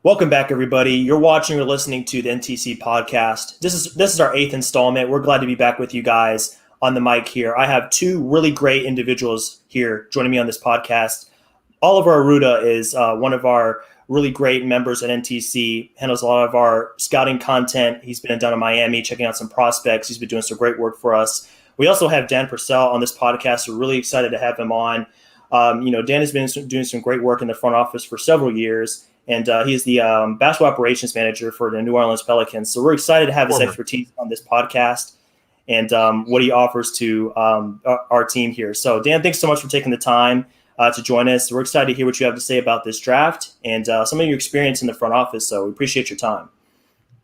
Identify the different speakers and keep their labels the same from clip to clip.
Speaker 1: Welcome back, everybody. You're watching or listening to the NTC podcast. This is our eighth installment. We're glad to be back with you guys on the mic here. I have two really great individuals here joining me on this podcast. Oliver Arruda is one of our really great members at NTC, handles a lot of our scouting content. He's been down in Miami checking out some prospects. He's been doing some great work for us. We also have Dan Purcell on this podcast. We're really excited to have him on. Dan has been doing some great work in the front office for several years, and he's the basketball operations manager for the New Orleans Pelicans. So we're excited to have his expertise on this podcast and what he offers to our team here. So, Dan, thanks so much for taking the time to join us. We're excited to hear what you have to say about this draft and some of your experience in the front office. So we appreciate your time.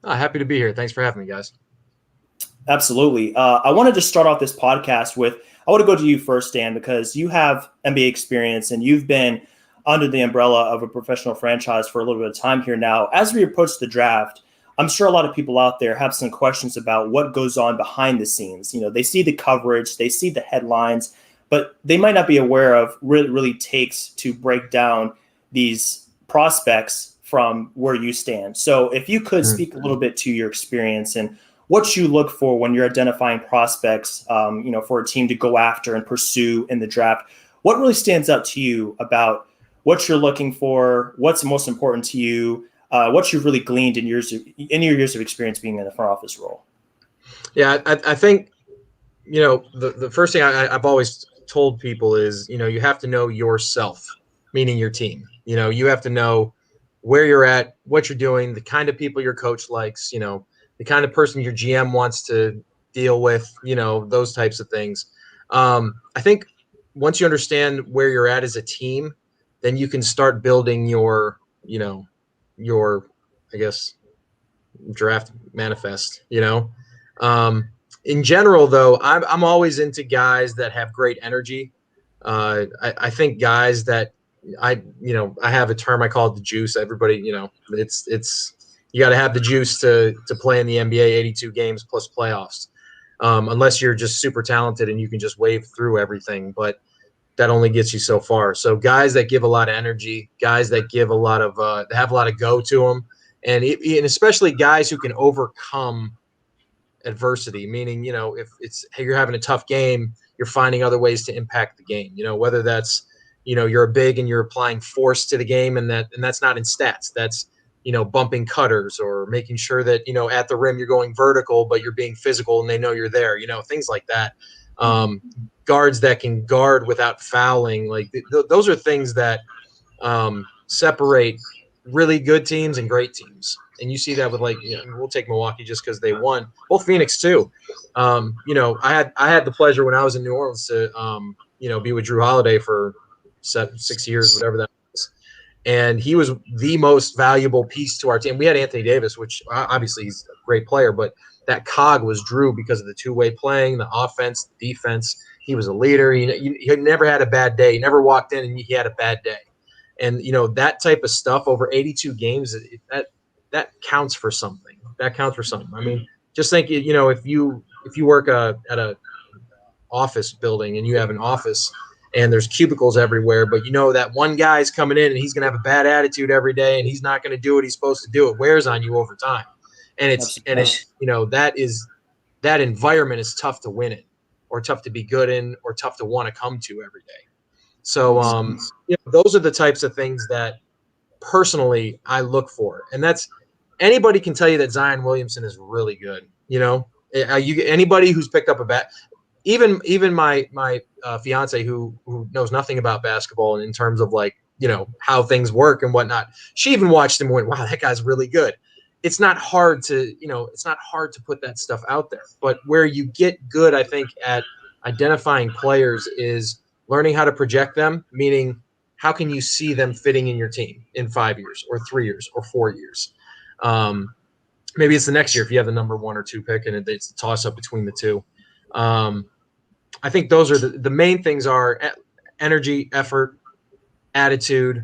Speaker 2: Happy to be here. Thanks for having me, guys.
Speaker 1: Absolutely. I wanted to start off this podcast with, I want to go to you first, Dan, because you have NBA experience and you've been under the umbrella of a professional franchise for a little bit of time here now. As we approach the draft, I'm sure a lot of people out there have some questions about what goes on behind the scenes. You know, they see the coverage, they see the headlines, but they might not be aware of what it really takes to break down these prospects from where you stand. So if you could speak a little bit to your experience and what you look for when you're identifying prospects, for a team to go after and pursue in the draft, what really stands out to you about what you're looking for, what's most important to you, what you've really gleaned in your years of experience being in the front office role?
Speaker 2: Yeah, I think, the first thing I've always told people is, you have to know yourself, meaning your team. You have to know where you're at, what you're doing, the kind of people your coach likes, the kind of person your GM wants to deal with, those types of things. I think once you understand where you're at as a team, then you can start building your I guess, draft manifest, in general, though, I'm always into guys that have great energy. I think guys that I have a term, I call it the juice. Everybody, it's you got to have the juice to play in the NBA 82 games plus playoffs, unless you're just super talented and you can just wave through everything. But that only gets you so far. So guys that give a lot of energy, guys that give a lot of have a lot of go to them, and especially guys who can overcome adversity. Meaning, if you're having a tough game, you're finding other ways to impact the game. Whether that's you're a big and you're applying force to the game, and that's not in stats. That's bumping cutters or making sure that at the rim you're going vertical, but you're being physical and they know you're there. Things like that. Guards that can guard without fouling, like those are things that separate really good teams and great teams. And you see that with we'll take Milwaukee just because they won. Well, Phoenix too. I had the pleasure when I was in New Orleans to be with Drew Holiday for 6 years, whatever that was. And he was the most valuable piece to our team. We had Anthony Davis, which obviously he's a great player, but that cog was Drew because of the two-way playing, the offense, the defense. He was a leader. He never had a bad day. He never walked in and he had a bad day. And, that type of stuff over 82 games, that counts for something. That counts for something. I mean, just think, if you work at a office building and you have an office and there's cubicles everywhere, but that one guy's coming in and he's going to have a bad attitude every day and he's not going to do what he's supposed to do. It wears on you over time. And it's that environment is tough to win in, or tough to be good in, or tough to want to come to every day. So those are the types of things that personally I look for. And that's, anybody can tell you that Zion Williamson is really good. Anybody who's picked up a bat, even my fiance who knows nothing about basketball in terms of how things work and whatnot, she even watched him and went, wow, that guy's really good. It's not hard to put that stuff out there. But where you get good, I think, at identifying players is learning how to project them, meaning how can you see them fitting in your team in 5 years or 3 years or 4 years? Maybe it's the next year if you have the number 1 or 2 pick and it's a toss-up between the two. I think those are the main things are energy, effort, attitude,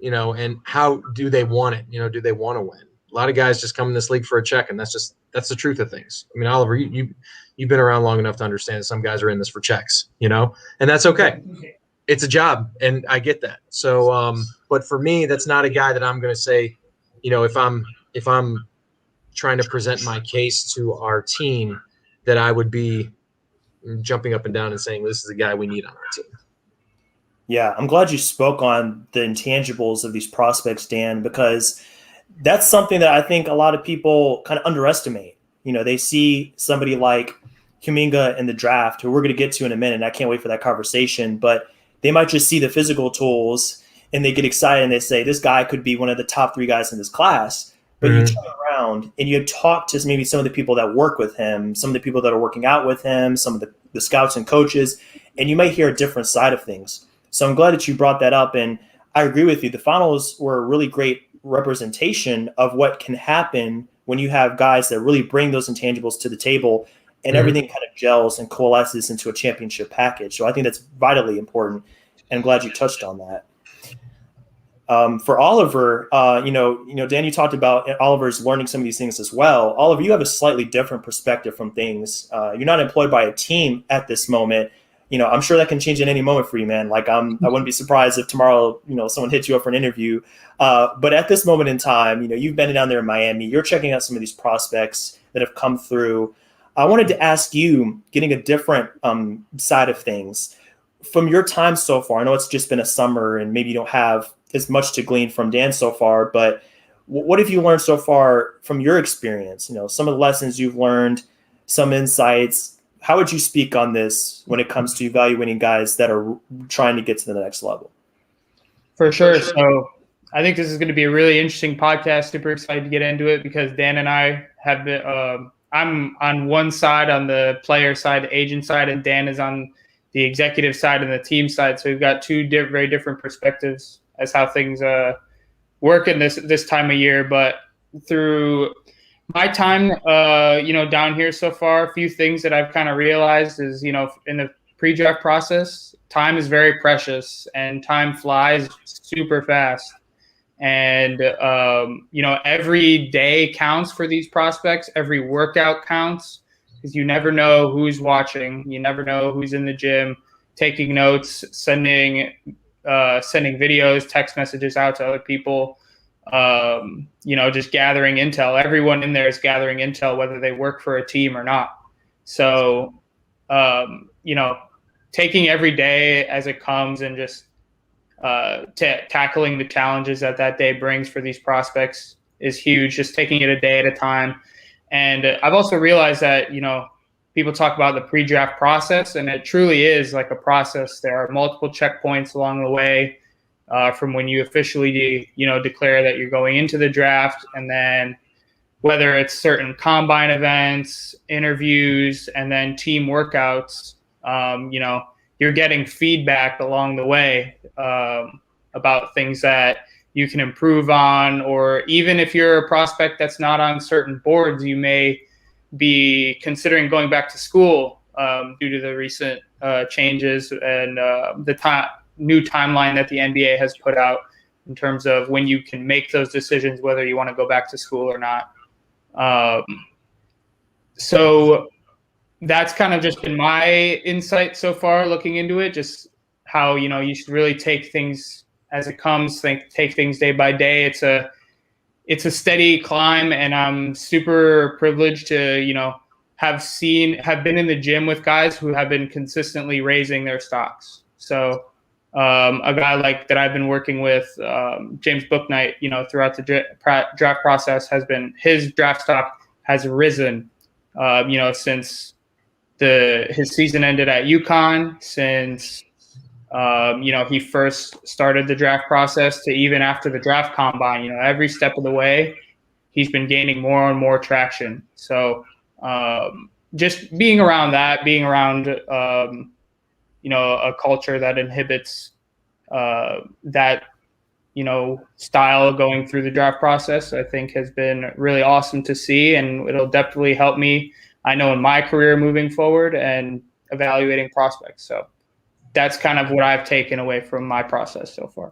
Speaker 2: and how do they want it? Do they want to win? A lot of guys just come in this league for a check, and that's the truth of things. I mean, Oliver, you've been around long enough to understand that some guys are in this for checks, and that's okay. It's a job, and I get that. So, but for me, that's not a guy that I'm going to say, if I'm trying to present my case to our team, that I would be jumping up and down and saying, this is the guy we need on our team.
Speaker 1: Yeah, I'm glad you spoke on the intangibles of these prospects, Dan, because that's something that I think a lot of people kind of underestimate. They see somebody like Kuminga in the draft, who we're going to get to in a minute, and I can't wait for that conversation, but they might just see the physical tools and they get excited and they say, this guy could be one of the top 3 guys in this class. But you turn around and you talk to maybe some of the people that work with him, some of the people that are working out with him, some of the scouts and coaches, and you might hear a different side of things. So I'm glad that you brought that up. And I agree with you. The finals were a really great representation of what can happen when you have guys that really bring those intangibles to the table and everything kind of gels and coalesces into a championship package. So I think that's vitally important. And I'm glad you touched on that. For Oliver, Dan, you talked about Oliver's learning some of these things as well. Oliver, you have a slightly different perspective from things. You're not employed by a team at this moment. I'm sure that can change at any moment for you, man. Like I wouldn't be surprised if tomorrow, someone hits you up for an interview. But at this moment in time, you've been down there in Miami. You're checking out some of these prospects that have come through. I wanted to ask you, getting a different side of things, from your time so far. I know it's just been a summer, and maybe you don't have as much to glean from Dan so far. But what have you learned so far from your experience? Some of the lessons you've learned, some insights. How would you speak on this when it comes to evaluating guys that are trying to get to the next level?
Speaker 3: For sure. So I think this is going to be a really interesting podcast. Super excited to get into it because Dan and I have been, I'm on one side, on the player side, the agent side, and Dan is on the executive side and the team side. So we've got two very different perspectives as how things work in this time of year. But through my time, down here so far, a few things that I've kind of realized is, in the pre-draft process, time is very precious and time flies super fast. And, every day counts for these prospects. Every workout counts because you never know who's watching. You never know who's in the gym, taking notes, sending videos, text messages out to other people. Just gathering intel. Everyone in there is gathering intel, whether they work for a team or not. So, taking every day as it comes and just tackling the challenges that day brings for these prospects is huge. Just taking it a day at a time. And I've also realized that, people talk about the pre-draft process, and it truly is like a process. There are multiple checkpoints along the way. From when you officially, declare that you're going into the draft, and then whether it's certain combine events, interviews, and then team workouts, you're getting feedback along the way about things that you can improve on, or even if you're a prospect that's not on certain boards, you may be considering going back to school due to the recent changes and the new timeline that the NBA has put out in terms of when you can make those decisions, whether you want to go back to school or not. So that's kind of just been my insight so far looking into it, just how, you should really take things as it comes, take things day by day. It's a steady climb, and I'm super privileged to, have been in the gym with guys who have been consistently raising their stocks. So a guy like that I've been working with, James Booknight, throughout the draft process his draft stock has risen, since his season ended at UConn, since, he first started the draft process to even after the draft combine, every step of the way, he's been gaining more and more traction. So just being around, a culture that inhibits that, style going through the draft process, I think has been really awesome to see. And it'll definitely help me, I know, in my career moving forward and evaluating prospects. So that's kind of what I've taken away from my process so far.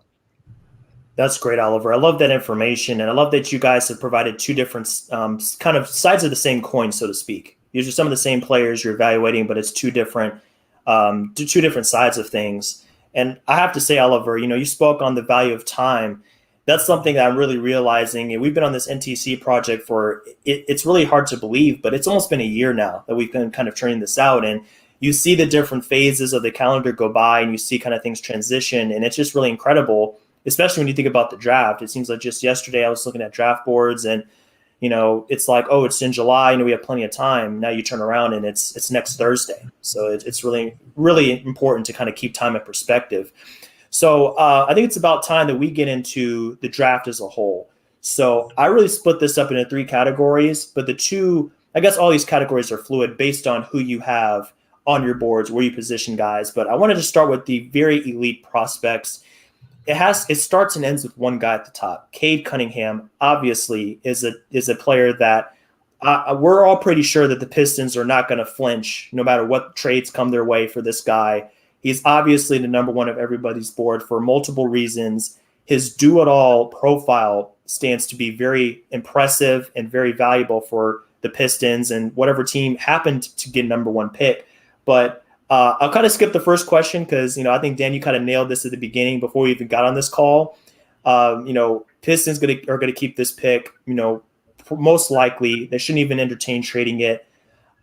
Speaker 1: That's great, Oliver. I love that information. And I love that you guys have provided two different kind of sides of the same coin, so to speak. These are some of the same players you're evaluating, but it's two different sides of things. And I have to say, Oliver, you spoke on the value of time. that's something that I'm really realizing. And we've been on this NTC project for it's really hard to believe, but it's almost been a year now that we've been kind of turning this out. And you see the different phases of the calendar go by, and you see kind of things transition, and it's just really incredible. Especially when you think about the draft, it seems like just yesterday I was looking at draft boards, and it's like, oh, it's in July, we have plenty of time. Now you turn around and it's next Thursday. So it's really, really important to kind of keep time in perspective. So I think it's about time that we get into the draft as a whole. So I really split this up into 3 categories, but I guess all these categories are fluid based on who you have on your boards, where you position guys. But I wanted to start with the very elite prospects. It starts and ends with one guy at the top. Cade Cunningham obviously is a player that we're all pretty sure that the Pistons are not going to flinch no matter what trades come their way for this guy. He's obviously the number one of everybody's board for multiple reasons. His do-it-all profile stands to be very impressive and very valuable for the Pistons and whatever team happened to get number one pick. But I'll kind of skip the first question because, I think, Dan, you kind of nailed this at the beginning before we even got on this call. Pistons are going to keep this pick, most likely. They shouldn't even entertain trading it.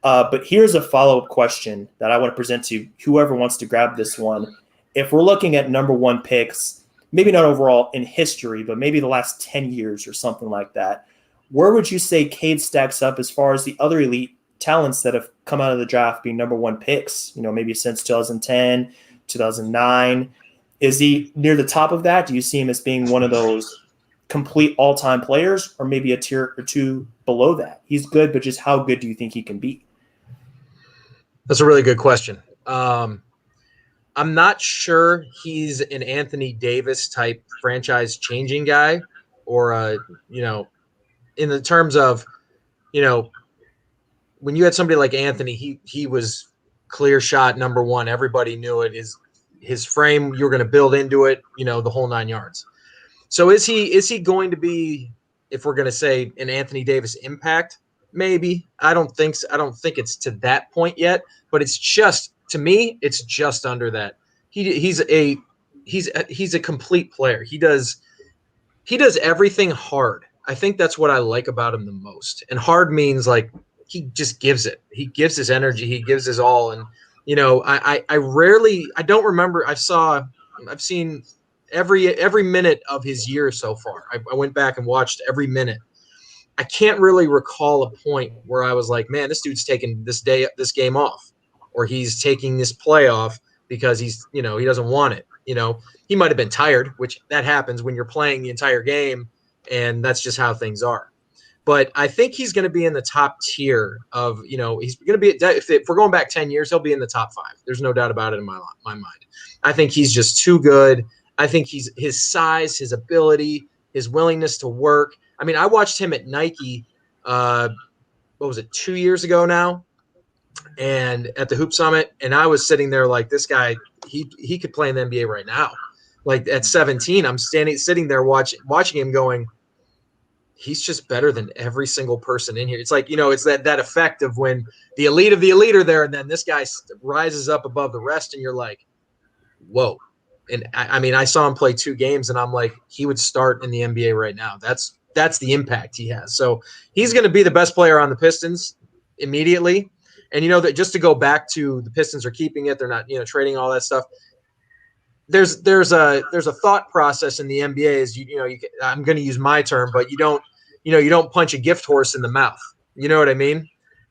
Speaker 1: But here's a follow-up question that I want to present to whoever wants to grab this one. If we're looking at number one picks, maybe not overall in history, but maybe the last 10 years or something like that, where would you say Cade stacks up as far as the other elite talents that have come out of the draft being number one picks, maybe since 2010, 2009? Is he near the top of that? Do you see him as being one of those complete all-time players, or maybe a tier or two below that? He's good, but just how good do you think he can be?
Speaker 2: That's a really good question. I'm not sure he's an Anthony Davis type franchise changing guy, or in the terms of, when you had somebody like Anthony, he was clear shot number one. Everybody knew it. His frame, you're going to build into it, the whole 9 yards. So is he going to be, if we're going to say, an Anthony Davis impact? Maybe. I don't think it's to that point yet, but it's just, to me, it's just under that. He's a complete player. He does everything hard. I think that's what I like about him the most. And hard means like he just gives it. He gives his energy. He gives his all. And I don't remember. I've seen every minute of his year so far. I went back and watched every minute. I can't really recall a point where I was like, man, this dude's taking this game off, or he's taking this play off because he doesn't want it. He might have been tired, which that happens when you're playing the entire game, and that's just how things are. But I think he's going to be in the top tier of, he's going to be, if we're going back 10 years, he'll be in the top 5. There's no doubt about it in my mind. I think he's just too good. I think his size, his ability, his willingness to work. I mean, I watched him at Nike, what was it, 2 years ago now, and at the Hoop Summit, and I was sitting there like, this guy, he could play in the NBA right now. Like at 17, I'm sitting there watching him going, he's just better than every single person in here. It's like, it's that effect of when the elite of the elite are there, and then this guy rises up above the rest, and you're like, whoa. And I mean, I saw him play 2 games, and I'm like, he would start in the NBA right now. That's the impact he has. So he's going to be the best player on the Pistons immediately. And that just to go back to the Pistons are keeping it, they're not trading all that stuff. There's a thought process in the NBA is I'm going to use my term, but you don't punch a gift horse in the mouth. You know what I mean?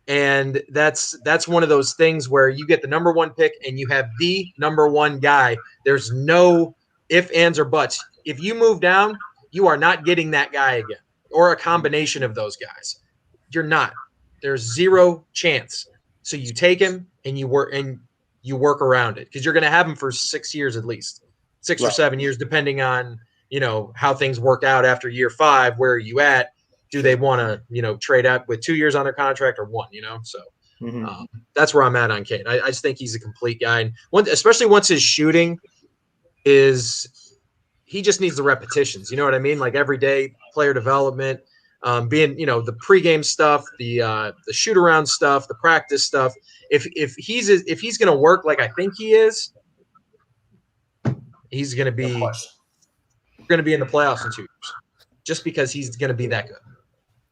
Speaker 2: And that's one of those things where you get the number one pick and you have the number one guy. There's no ifs, ands, or buts. If you move down, you are not getting that guy again, or a combination of those guys. You're not. There's zero chance. So you take him and you work around it, because you're going to have him for 6 years at least, 6 or 7 years, depending on how things work out after year 5. Where are you at? Do they want to, trade out with 2 years on their contract or 1, So that's where I'm at on Cade. I just think he's a complete guy. And especially once his shooting he just needs the repetitions. You know what I mean? Like everyday player development, being, the pregame stuff, the shoot around stuff, the practice stuff. If he's going to work like I think he is, he's going to be going to be in the playoffs in 2 years, just because he's going to be that good.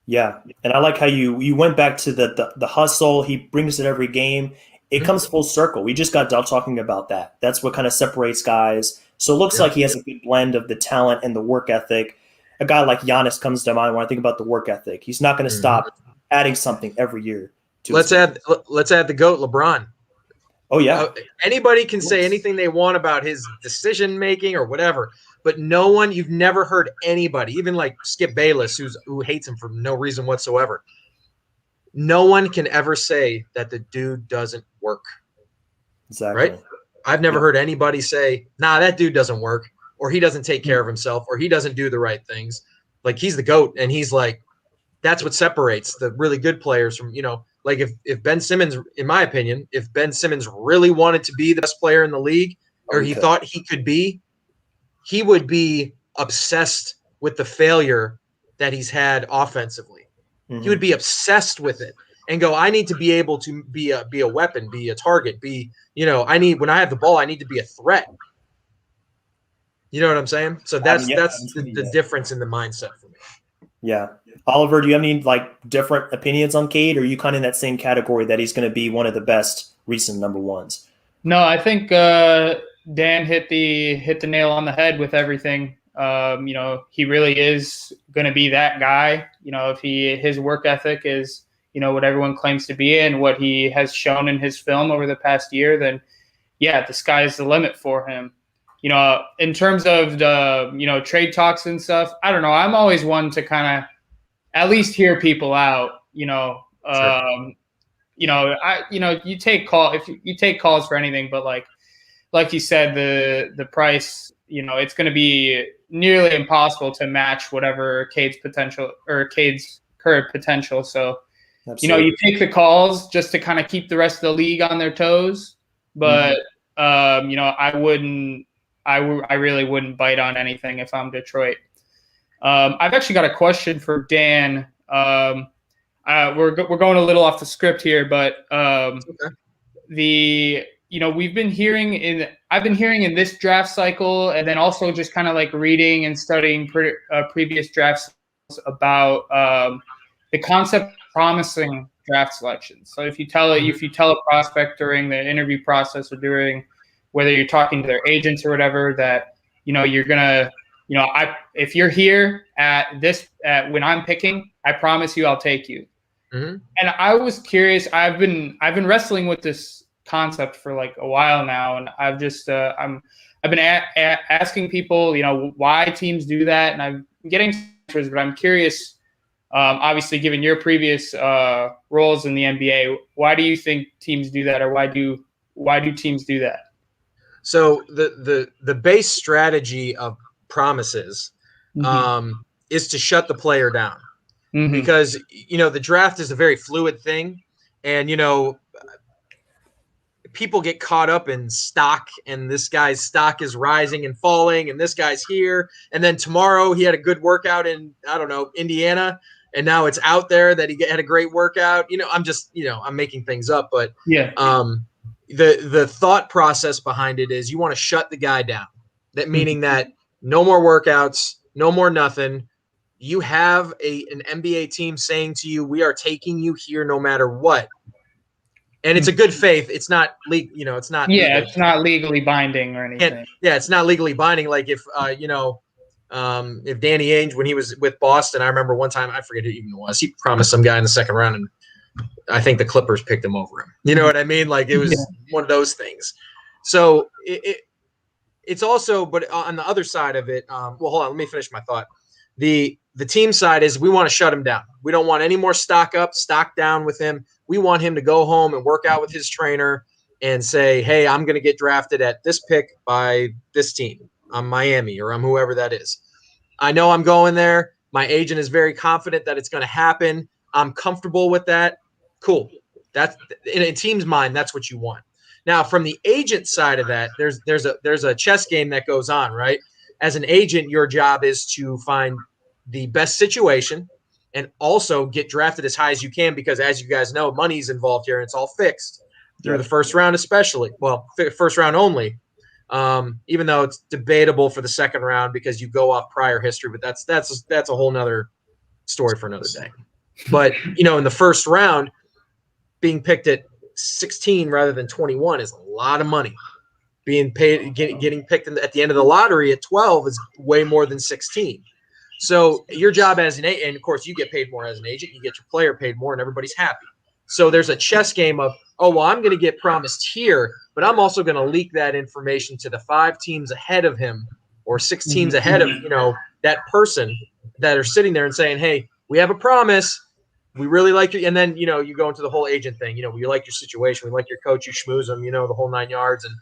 Speaker 1: Yeah, and I like how you went back to the hustle. He brings it every game. It comes full circle. We just got done talking about that. That's what kind of separates guys. So it looks like he has a good blend of the talent and the work ethic. A guy like Giannis comes to mind when I think about the work ethic. He's not going to stop adding something every year.
Speaker 2: Let's add the GOAT, LeBron.
Speaker 1: Oh yeah.
Speaker 2: Anybody can say anything they want about his decision making or whatever, but you've never heard anybody, even like Skip Bayless, who hates him for no reason whatsoever. No one can ever say that the dude doesn't work.
Speaker 1: Exactly.
Speaker 2: Right? I've never heard anybody say, nah, that dude doesn't work, or he doesn't take care of himself, or he doesn't do the right things. Like, he's the GOAT, and he's like, that's what separates the really good players from, like if Ben Simmons, in my opinion, if Ben Simmons really wanted to be the best player in the league, or he thought he could be, he would be obsessed with the failure that he's had offensively. He would be obsessed with it and go, I need to be able to be a weapon, be a target, when I have the ball, I need to be a threat. You know what I'm saying? So that's the difference in the mindset for me.
Speaker 1: Yeah. Oliver, do you have any different opinions on Cade, or are you kind of in that same category that he's going to be one of the best recent number ones?
Speaker 3: No, I think Dan hit the nail on the head with everything. He really is going to be that guy. If his work ethic is, what everyone claims to be and what he has shown in his film over the past year, then yeah, the sky is the limit for him. In terms of the, trade talks and stuff, I don't know. I'm always one to kind of at least hear people out,
Speaker 2: Sure.
Speaker 3: You take calls for anything, but like you said, the price, it's going to be nearly impossible to match whatever Cade's current potential. So,
Speaker 1: Absolutely.
Speaker 3: you take the calls just to kind of keep the rest of the league on their toes, but I really wouldn't bite on anything if I'm Detroit. I've actually got a question for Dan. We're going a little off the script here, but I've been hearing in this draft cycle, and then also just kind of like reading and studying previous drafts about the concept of promising draft selections. So if you tell a prospect during the interview process or during whether you're talking to their agents or whatever that you're gonna if you're here when I'm picking, I promise you I'll take you. And I was curious. I've been wrestling with this concept for like a while now, and I've just I've been asking people why teams do that, and I'm getting answers, but I'm curious. Obviously, given your previous roles in the NBA, why do you think teams do that, or why do teams do that?
Speaker 2: So the base strategy of promises is to shut the player down, because the draft is a very fluid thing, and people get caught up in stock, and this guy's stock is rising and falling, and this guy's here, and then tomorrow he had a good workout in Indiana, and now it's out there that he had a great workout. I'm making things up, but
Speaker 3: yeah.
Speaker 2: The thought process behind it is you want to shut the guy down. That meaning that no more workouts, no more nothing. You have an NBA team saying to you, "We are taking you here no matter what," and it's a good faith. It's not legal. It's not.
Speaker 3: Yeah,
Speaker 2: legal.
Speaker 3: It's not legally binding or anything.
Speaker 2: It's not legally binding. Like if if Danny Ainge, when he was with Boston, I remember one time, I forget who even it was, he promised some guy in the second round, and I think the Clippers picked him over him. You know what I mean? Like, it was one of those things. So it's also, but on the other side of it, hold on, let me finish my thought. The team side is we want to shut him down. We don't want any more stock up, stock down with him. We want him to go home and work out with his trainer and say, hey, I'm going to get drafted at this pick by this team. I'm Miami, or I'm whoever that is. I know I'm going there. My agent is very confident that it's going to happen. I'm comfortable with that. Cool. That's in a team's mind. That's what you want. Now, from the agent side of that, there's a chess game that goes on, right? As an agent, your job is to find the best situation and also get drafted as high as you can, because as you guys know, money's involved here and it's all fixed through the first round, especially. Well, first round only. Even though it's debatable for the second round because you go off prior history, but that's a whole nother story for another day. But, in the first round, being picked at 16 rather than 21 is a lot of money. Being paid, getting picked at the end of the lottery at 12 is way more than 16. So your job as an agent, and of course you get paid more as an agent, you get your player paid more, and everybody's happy. So there's a chess game of, I'm going to get promised here, but I'm also going to leak that information to the 5 teams ahead of him or 6 teams ahead of, that person that are sitting there and saying, hey, we have a promise. We really like you. And then, you go into the whole agent thing. We like your situation. We like your coach. You schmooze them, the whole 9 yards. And,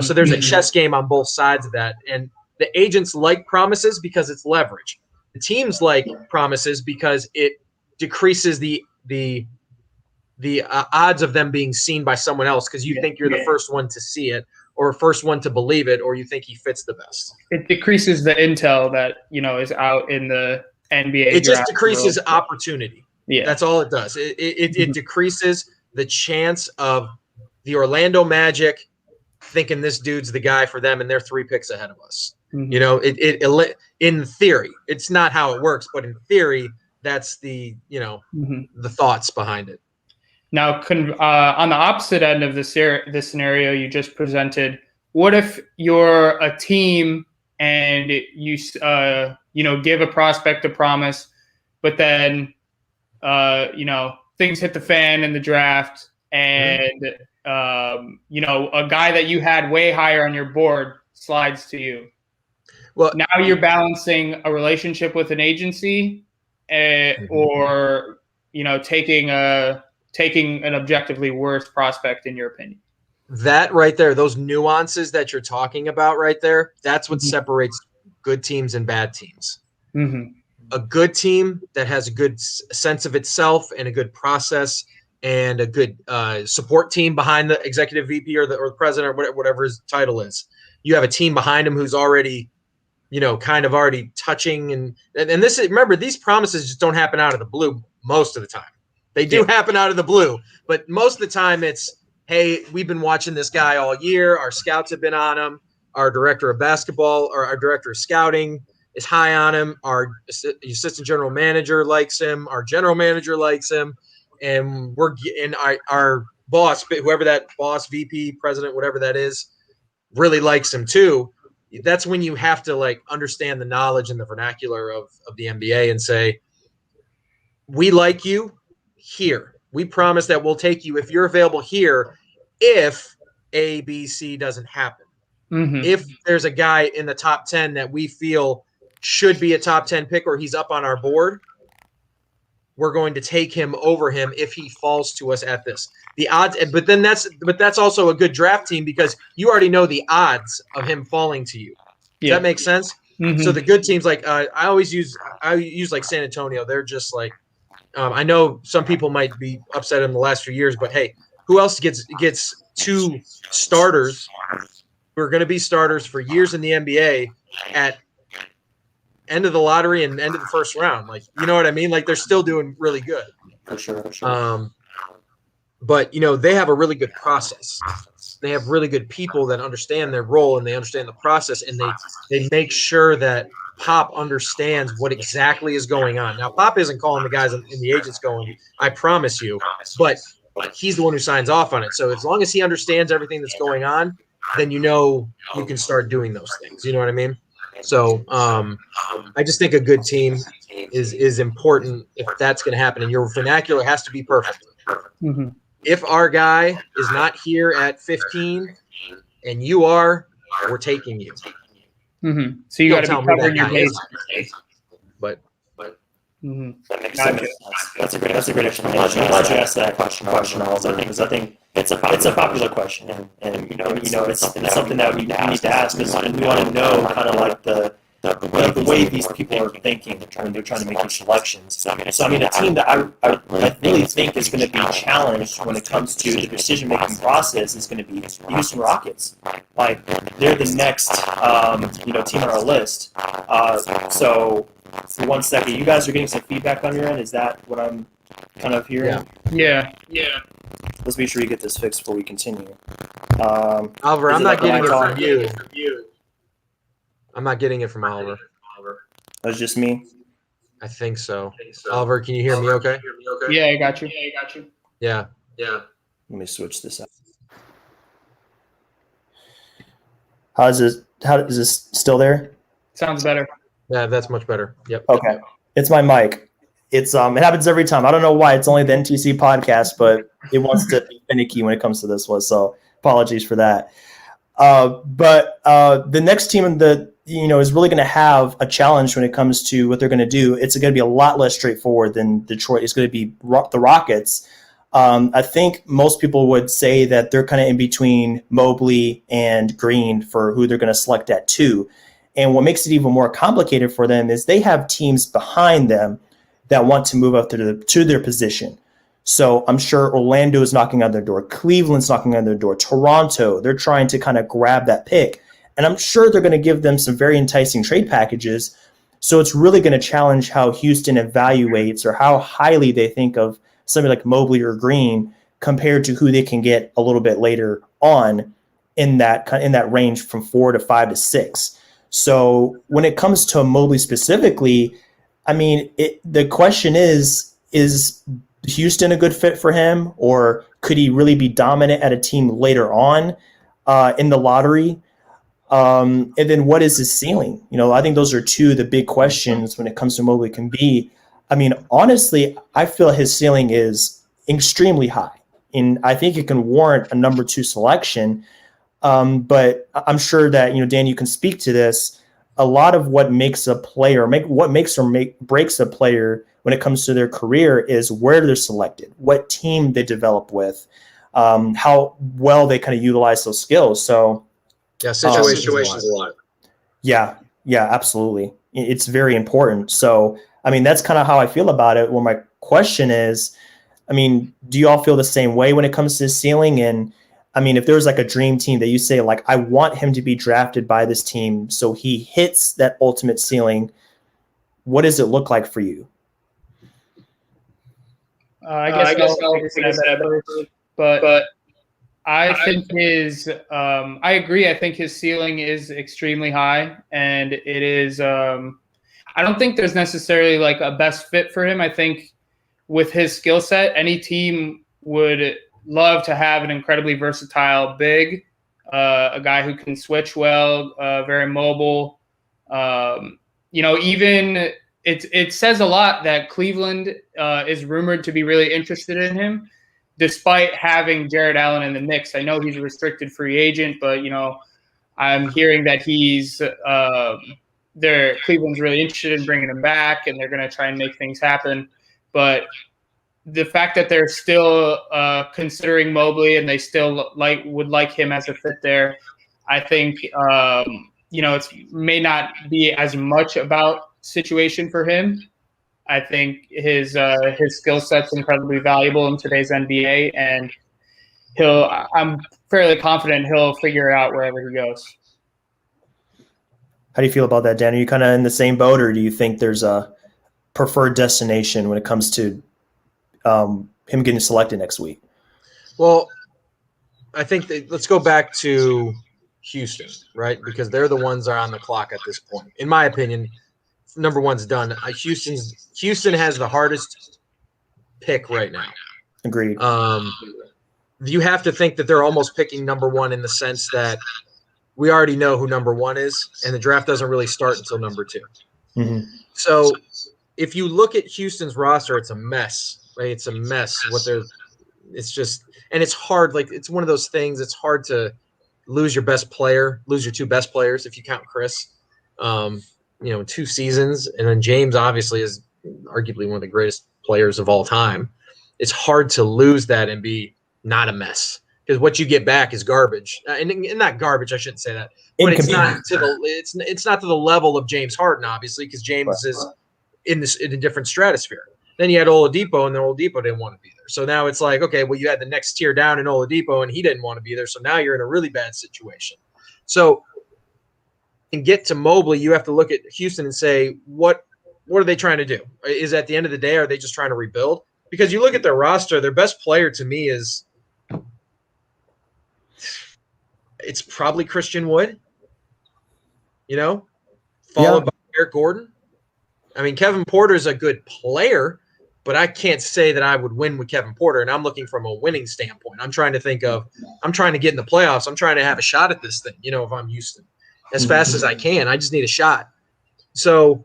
Speaker 2: so there's a chess game on both sides of that. And the agents like promises because it's leverage. The teams like promises because it decreases the odds of them being seen by someone else because you think you're the first one to see it or first one to believe it, or you think he fits the best.
Speaker 3: It decreases the intel that, is out in the NBA.
Speaker 2: It just decreases opportunity.
Speaker 3: Yeah.
Speaker 2: That's all it does. It decreases the chance of the Orlando Magic thinking this dude's the guy for them and they're 3 picks ahead of us. It in theory, it's not how it works, but in theory, that's the, the thoughts behind it.
Speaker 3: Now, on the opposite end of this scenario you just presented, what if you're a team and you give a prospect a promise, but then things hit the fan in the draft, and a guy that you had way higher on your board slides to you. Well, now you're balancing a relationship with an agency, or taking an objectively worse prospect in your opinion.
Speaker 2: That right there, those nuances that you're talking about right there, that's what separates good teams and bad teams. A good team that has a good sense of itself and a good process and a good support team behind the executive VP or the president or whatever his title is. You have a team behind him who's already, kind of already touching. And this is, remember, these promises just don't happen out of the blue most of the time. They do happen out of the blue, but most of the time it's, hey, we've been watching this guy all year. Our scouts have been on him. Our director of basketball or our director of scouting is high on him. Our assistant general manager likes him. Our general manager likes him. And our boss, whoever that boss, VP, president, whatever that is, really likes him too. That's when you have to understand the knowledge and the vernacular of the NBA and say, we like you here. We promise that we'll take you if you're available here, if A, B, C doesn't happen. If there's a guy in the top 10 that we feel should be a top 10 pick or he's up on our board, we're going to take him over him if he falls to us at this. The odds, but that's also a good draft team because you already know the odds of him falling to you. Does that make sense? So the good teams, I use like San Antonio. They're just like, I know some people might be upset in the last few years, but hey, who else gets 2 starters who are going to be starters for years in the NBA at end of the lottery and end of the first round? You know what I mean? They're still doing really good.
Speaker 1: For sure.
Speaker 2: But they have a really good process. They have really good people that understand their role and they understand the process, and they make sure that Pop understands what exactly is going on. Now, Pop isn't calling the guys in the agents going, I promise you, but he's the one who signs off on it. So as long as he understands everything that's going on, then you can start doing those things. You know what I mean? So I just think a good team is important if that's going to happen, and your vernacular has to be perfect. If our guy is not here at 15 and you are, we're taking you.
Speaker 3: So you got to be covering your bases.
Speaker 2: But
Speaker 1: that makes sense. That's a great explanation. I'm glad you asked that question also, because I think it's a popular question, and it's something that we need to ask because we want to know kind of like the way these people are thinking when they're trying to make these selections. So I mean, a team that I really think is going to be challenged when it comes to the decision-making process is going to be the Houston Rockets. They're the next team on our list. So for 1 second, you guys are getting some feedback on your end. Is that what I'm kind of hearing?
Speaker 3: Yeah.
Speaker 1: let's make sure we get this fixed before we continue.
Speaker 2: Oliver,
Speaker 1: is
Speaker 2: I'm
Speaker 1: it
Speaker 2: not
Speaker 1: like
Speaker 2: getting
Speaker 1: when
Speaker 2: it
Speaker 1: I
Speaker 2: from you. I'm not getting it from Oliver.
Speaker 1: That was just me.
Speaker 2: I think so. Oliver, can you hear me okay?
Speaker 3: Yeah, I got you.
Speaker 2: Yeah.
Speaker 1: Let me switch this up. How is this still there?
Speaker 3: Sounds better.
Speaker 2: Yeah, that's much better. Yep.
Speaker 1: Okay. It's my mic. It happens every time. I don't know why. It's only the NTC podcast, but it wants to be finicky when it comes to this one. So apologies for that. But the next team is really going to have a challenge when it comes to what they're going to do. It's going to be a lot less straightforward than Detroit. It's going to be the Rockets. I think most people would say that they're kind of in between Mobley and Green for who they're going to select at 2. And what makes it even more complicated for them is they have teams behind them that want to move up to their position. So I'm sure Orlando is knocking on their door. Cleveland's knocking on their door. Toronto, they're trying to kind of grab that pick. And I'm sure they're going to give them some very enticing trade packages. So it's really going to challenge how Houston evaluates or how highly they think of somebody like Mobley or Green compared to who they can get a little bit later on in that range from 4 to 5 to 6. So when it comes to Mobley specifically, I mean, the question is Houston a good fit for him, or could he really be dominant at a team later on in the lottery? And then what is his ceiling? I think those are two of the big questions when it comes to Mobley can be. I mean, honestly, I feel his ceiling is extremely high, and I think it can warrant a number 2 selection. But I'm sure that, Dan, you can speak to this. A lot of what makes a player, breaks a player when it comes to their career is where they're selected, what team they develop with, how well they kind of utilize those skills. So,
Speaker 2: yeah, situations a lot.
Speaker 1: Yeah, absolutely. It's very important. So, I mean, that's kind of how I feel about it. Well, my question is, I mean, do you all feel the same way when it comes to his ceiling? And I mean, if there's like a dream team that you say, like, I want him to be drafted by this team so he hits that ultimate ceiling, what does it look like for you?
Speaker 3: I guess I'll take that first, but I think I agree. I think his ceiling is extremely high, and it is. I don't think there's necessarily like a best fit for him. I think with his skill set, any team would love to have an incredibly versatile big, a guy who can switch well, very mobile. Even it says a lot that Cleveland is rumored to be really interested in him, despite having Jared Allen in the mix. I know he's a restricted free agent, but I'm hearing that Cleveland's really interested in bringing him back, and they're going to try and make things happen. But the fact that they're still considering Mobley and they still would like him as a fit there, I think it may not be as much about situation for him. I think his skill set's incredibly valuable in today's NBA, and I'm fairly confident he'll figure it out wherever he goes.
Speaker 1: How do you feel about that, Dan? Are you kind of in the same boat, or do you think there's a preferred destination when it comes to him getting selected next week?
Speaker 2: Well, I think let's go back to Houston, right? Because they're the ones that are on the clock at this point. In my opinion, number 1's done. Houston has the hardest pick right now.
Speaker 1: Agreed.
Speaker 2: You have to think that they're almost picking number 1 in the sense that we already know who number 1 is, and the draft doesn't really start until number 2.
Speaker 1: Mm-hmm.
Speaker 2: So if you look at Houston's roster, it's a mess. Right? It's a mess. It's just, and it's hard. Like, it's one of those things. It's hard to lose your best player, lose your 2 best players if you count Chris. 2 seasons, and then James obviously is arguably one of the greatest players of all time. It's hard to lose that and be not a mess, because what you get back is garbage. And not garbage, I shouldn't say that, but it's not to the level of James Harden, obviously, because James is in a different stratosphere. Then you had Oladipo, and then Oladipo didn't want to be there. So now it's like, okay, well, you had the next tier down in Oladipo, and he didn't want to be there. So now you're in a really bad situation. So, and get to Mobley, you have to look at Houston and say, what are they trying to do? Is at the end of the day, are they just trying to rebuild? Because you look at their roster, their best player to me is it's probably Christian Wood, followed by Eric Gordon. I mean, Kevin Porter's a good player, but I can't say that I would win with Kevin Porter. And I'm looking from a winning standpoint. I'm trying to get in the playoffs. I'm trying to have a shot at this thing, if I'm Houston, as fast as I can. I just need a shot. So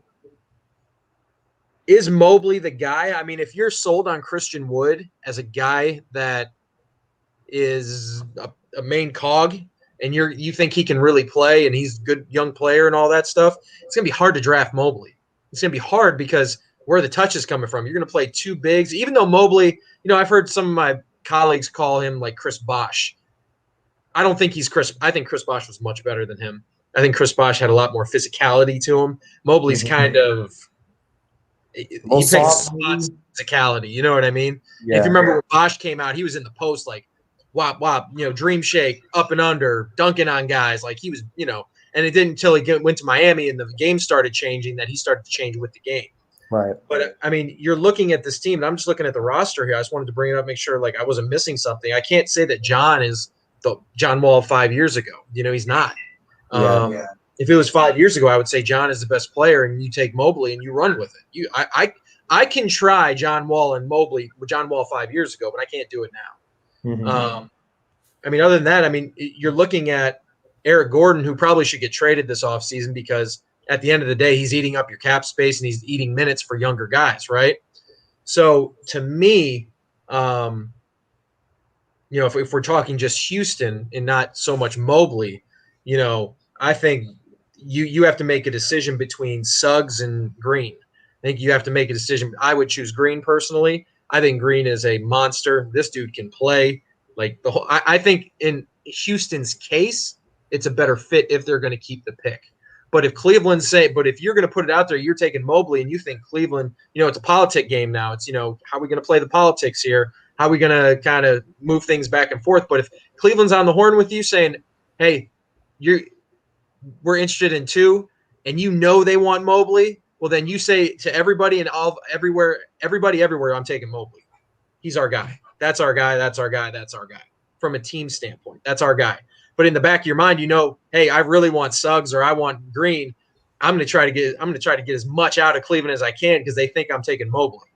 Speaker 2: is Mobley the guy? I mean, if you're sold on Christian Wood as a guy that is a main cog and you think he can really play and he's a good young player and all that stuff, it's going to be hard to draft Mobley. It's going to be hard because where the touch is coming from. You're going to play two bigs, even though Mobley, I've heard some of my colleagues call him like Chris Bosh. I don't think he's Chris. I think Chris Bosh was much better than him. I think Chris Bosh had a lot more physicality to him. Mobley's kind of he picks spots physicality. You know what I mean? Yeah. If you remember when Bosh came out, he was in the post like wop wop, dream shake, up and under, dunking on guys. Like he was, and it didn't until he went to Miami and the game started changing that he started to change with the game.
Speaker 4: Right.
Speaker 2: But I mean, you're looking at this team, and I'm just looking at the roster here. I just wanted to bring it up, make sure like I wasn't missing something. I can't say that John is the John Wall 5 years ago. He's not. If it was 5 years ago, I would say John is the best player, and you take Mobley and you run with it. I can try John Wall and Mobley with John Wall 5 years ago, but I can't do it now.
Speaker 4: Mm-hmm.
Speaker 2: I mean, other than that, I mean, you're looking at Eric Gordon, who probably should get traded this offseason because at the end of the day, he's eating up your cap space and he's eating minutes for younger guys, right? So to me, if we're talking just Houston and not so much Mobley, I think you have to make a decision between Suggs and Green. I think you have to make a decision. I would choose Green personally. I think Green is a monster. This dude can play. Like I think in Houston's case, it's a better fit if they're going to keep the pick. But if if you're going to put it out there, you're taking Mobley and you think Cleveland, it's a politic game now. It's, how are we going to play the politics here? How are we going to kind of move things back and forth? But if Cleveland's on the horn with you saying, hey, we're interested in two, and they want Mobley, well, then you say to everybody and everybody everywhere, I'm taking Mobley. He's our guy. That's our guy. That's our guy. That's our guy. From a team standpoint, that's our guy. But in the back of your mind, hey, I really want Suggs or I want Green. I'm going to try to get as much out of Cleveland as I can because they think I'm taking Mobley.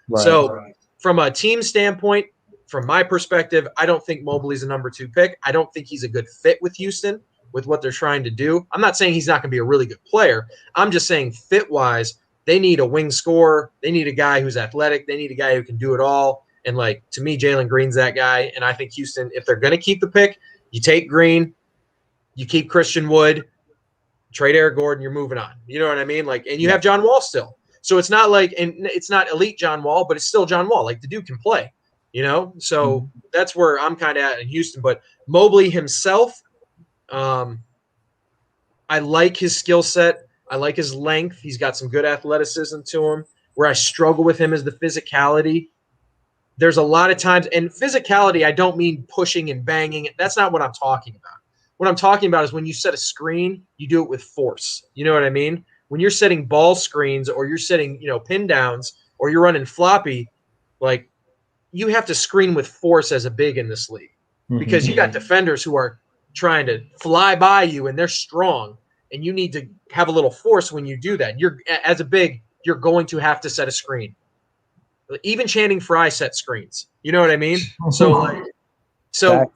Speaker 2: Right. From a team standpoint, from my perspective, I don't think Mobley's a number 2 pick. I don't think he's a good fit with Houston with what they're trying to do. I'm not saying he's not going to be a really good player. I'm just saying fit-wise, they need a wing scorer. They need a guy who's athletic. They need a guy who can do it all. And, to me, Jalen Green's that guy. And I think Houston, if they're going to keep the pick, you take Green, you keep Christian Wood, trade Eric Gordon, you're moving on. You know what I mean? And you have John Wall still. So it's not and it's not elite John Wall, but it's still John Wall. The dude can play, So that's where I'm kind of at in Houston. But Mobley himself, I like his skill set. I like his length. He's got some good athleticism to him. Where I struggle with him is the physicality. There's a lot of times, and physicality, I don't mean pushing and banging. That's not what I'm talking about. What I'm talking about is when you set a screen, you do it with force. You know what I mean? When you're setting ball screens or you're setting, pin downs or you're running floppy, you have to screen with force as a big in this league because you got defenders who are trying to fly by you and they're strong and you need to have a little force when you do that. As a big, you're going to have to set a screen. Even Channing Frye set screens. You know what I mean? So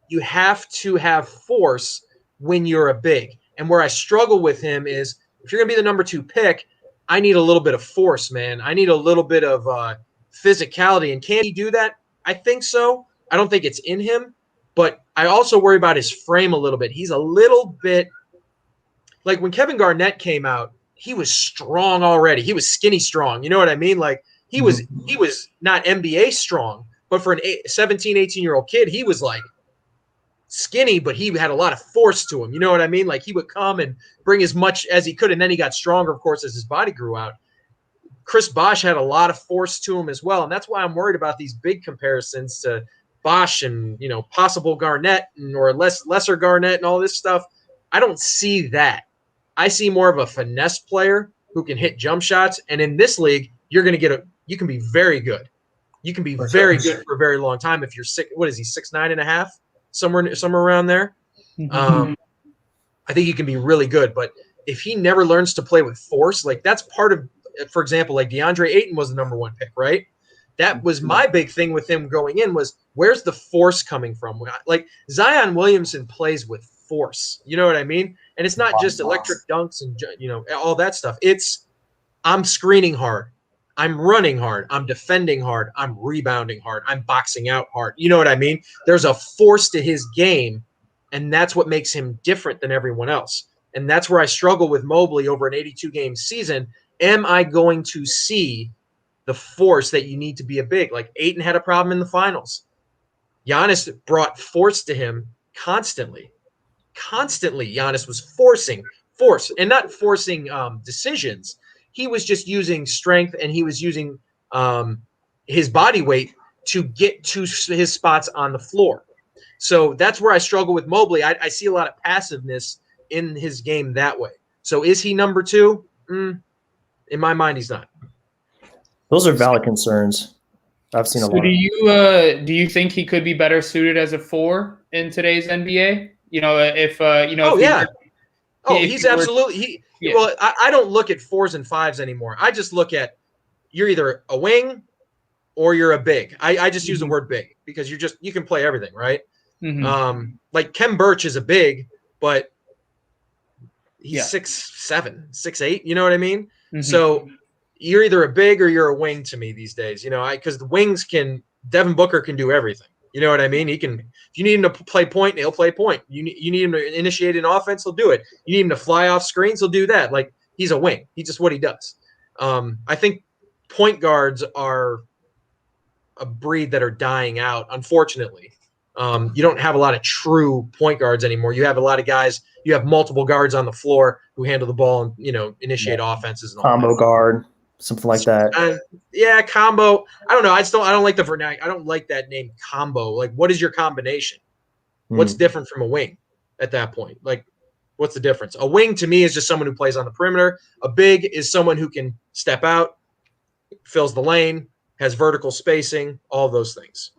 Speaker 2: you have to have force when you're a big. And where I struggle with him is if you're going to be the number 2 pick, I need a little bit of force, man. I need a little bit of physicality. And can he do that? I think so. I don't think it's in him. But I also worry about his frame a little bit. He's a little bit like when Kevin Garnett came out, he was strong already. He was skinny strong. You know what I mean? He was not NBA strong, but for a 17, 18-year-old kid, he was skinny, but he had a lot of force to him. You know what I mean? He would come and bring as much as he could, and then he got stronger, of course, as his body grew out. Chris Bosh had a lot of force to him as well, and that's why I'm worried about these big comparisons to Bosh and, possible Garnett or lesser Garnett and all this stuff. I don't see that. I see more of a finesse player who can hit jump shots, and in this league, you can be very good. You can be very good for a very long time if you're sick. What is he, 6'9.5"? somewhere around there.
Speaker 3: Mhm.
Speaker 2: I think he can be really good, but if he never learns to play with force, like that's part of, for example, like DeAndre Ayton was the number 1 pick, right? That was my big thing with him going in was where's the force coming from? Like Zion Williamson plays with force, you know what I mean? And it's not just electric dunks and all that stuff. It's I'm screening hard, I'm running hard, I'm defending hard, I'm rebounding hard, I'm boxing out hard. You know what I mean? There's a force to his game, and that's what makes him different than everyone else. And that's where I struggle with Mobley over an 82-game season. Am I going to see the force that you need to be a big? Like Ayton had a problem in the finals. Giannis brought force to him constantly. Constantly, Giannis was force, and not forcing decisions. He was just using strength, and he was using his body weight to get to his spots on the floor. So that's where I struggle with Mobley. I see a lot of passiveness in his game that way. So is he number 2? In my mind, he's not.
Speaker 1: Those are valid concerns. I've seen a lot.
Speaker 3: Do you think he could be better suited as a 4 in today's NBA?
Speaker 2: He's absolutely Well, I don't look at 4s and 5s anymore. I just look at you're either a wing or you're a big. I just use the word big because you can play everything, right?
Speaker 3: Mm-hmm.
Speaker 2: Like Kem Birch is a big, but he's 6'7", 6'8", you know what I mean?
Speaker 3: Mm-hmm.
Speaker 2: So you're either a big or you're a wing to me these days, because the wings Devin Booker can do everything. You know what I mean? He can. If you need him to play point, he'll play point. You need him to initiate an offense, he'll do it. You need him to fly off screens, he'll do that. Like he's a wing. He's just what he does. I think point guards are a breed that are dying out, unfortunately. You don't have a lot of true point guards anymore. You have a lot of guys. You have multiple guards on the floor who handle the ball and initiate offenses. And
Speaker 1: combo guard, something like that.
Speaker 2: Combo. I don't know. I don't like the vernacular. I don't like that name, combo. Like, what is your combination? What's different from a wing at that point? Like, what's the difference? A wing to me is just someone who plays on the perimeter. A big is someone who can step out, fills the lane, has vertical spacing, all those things.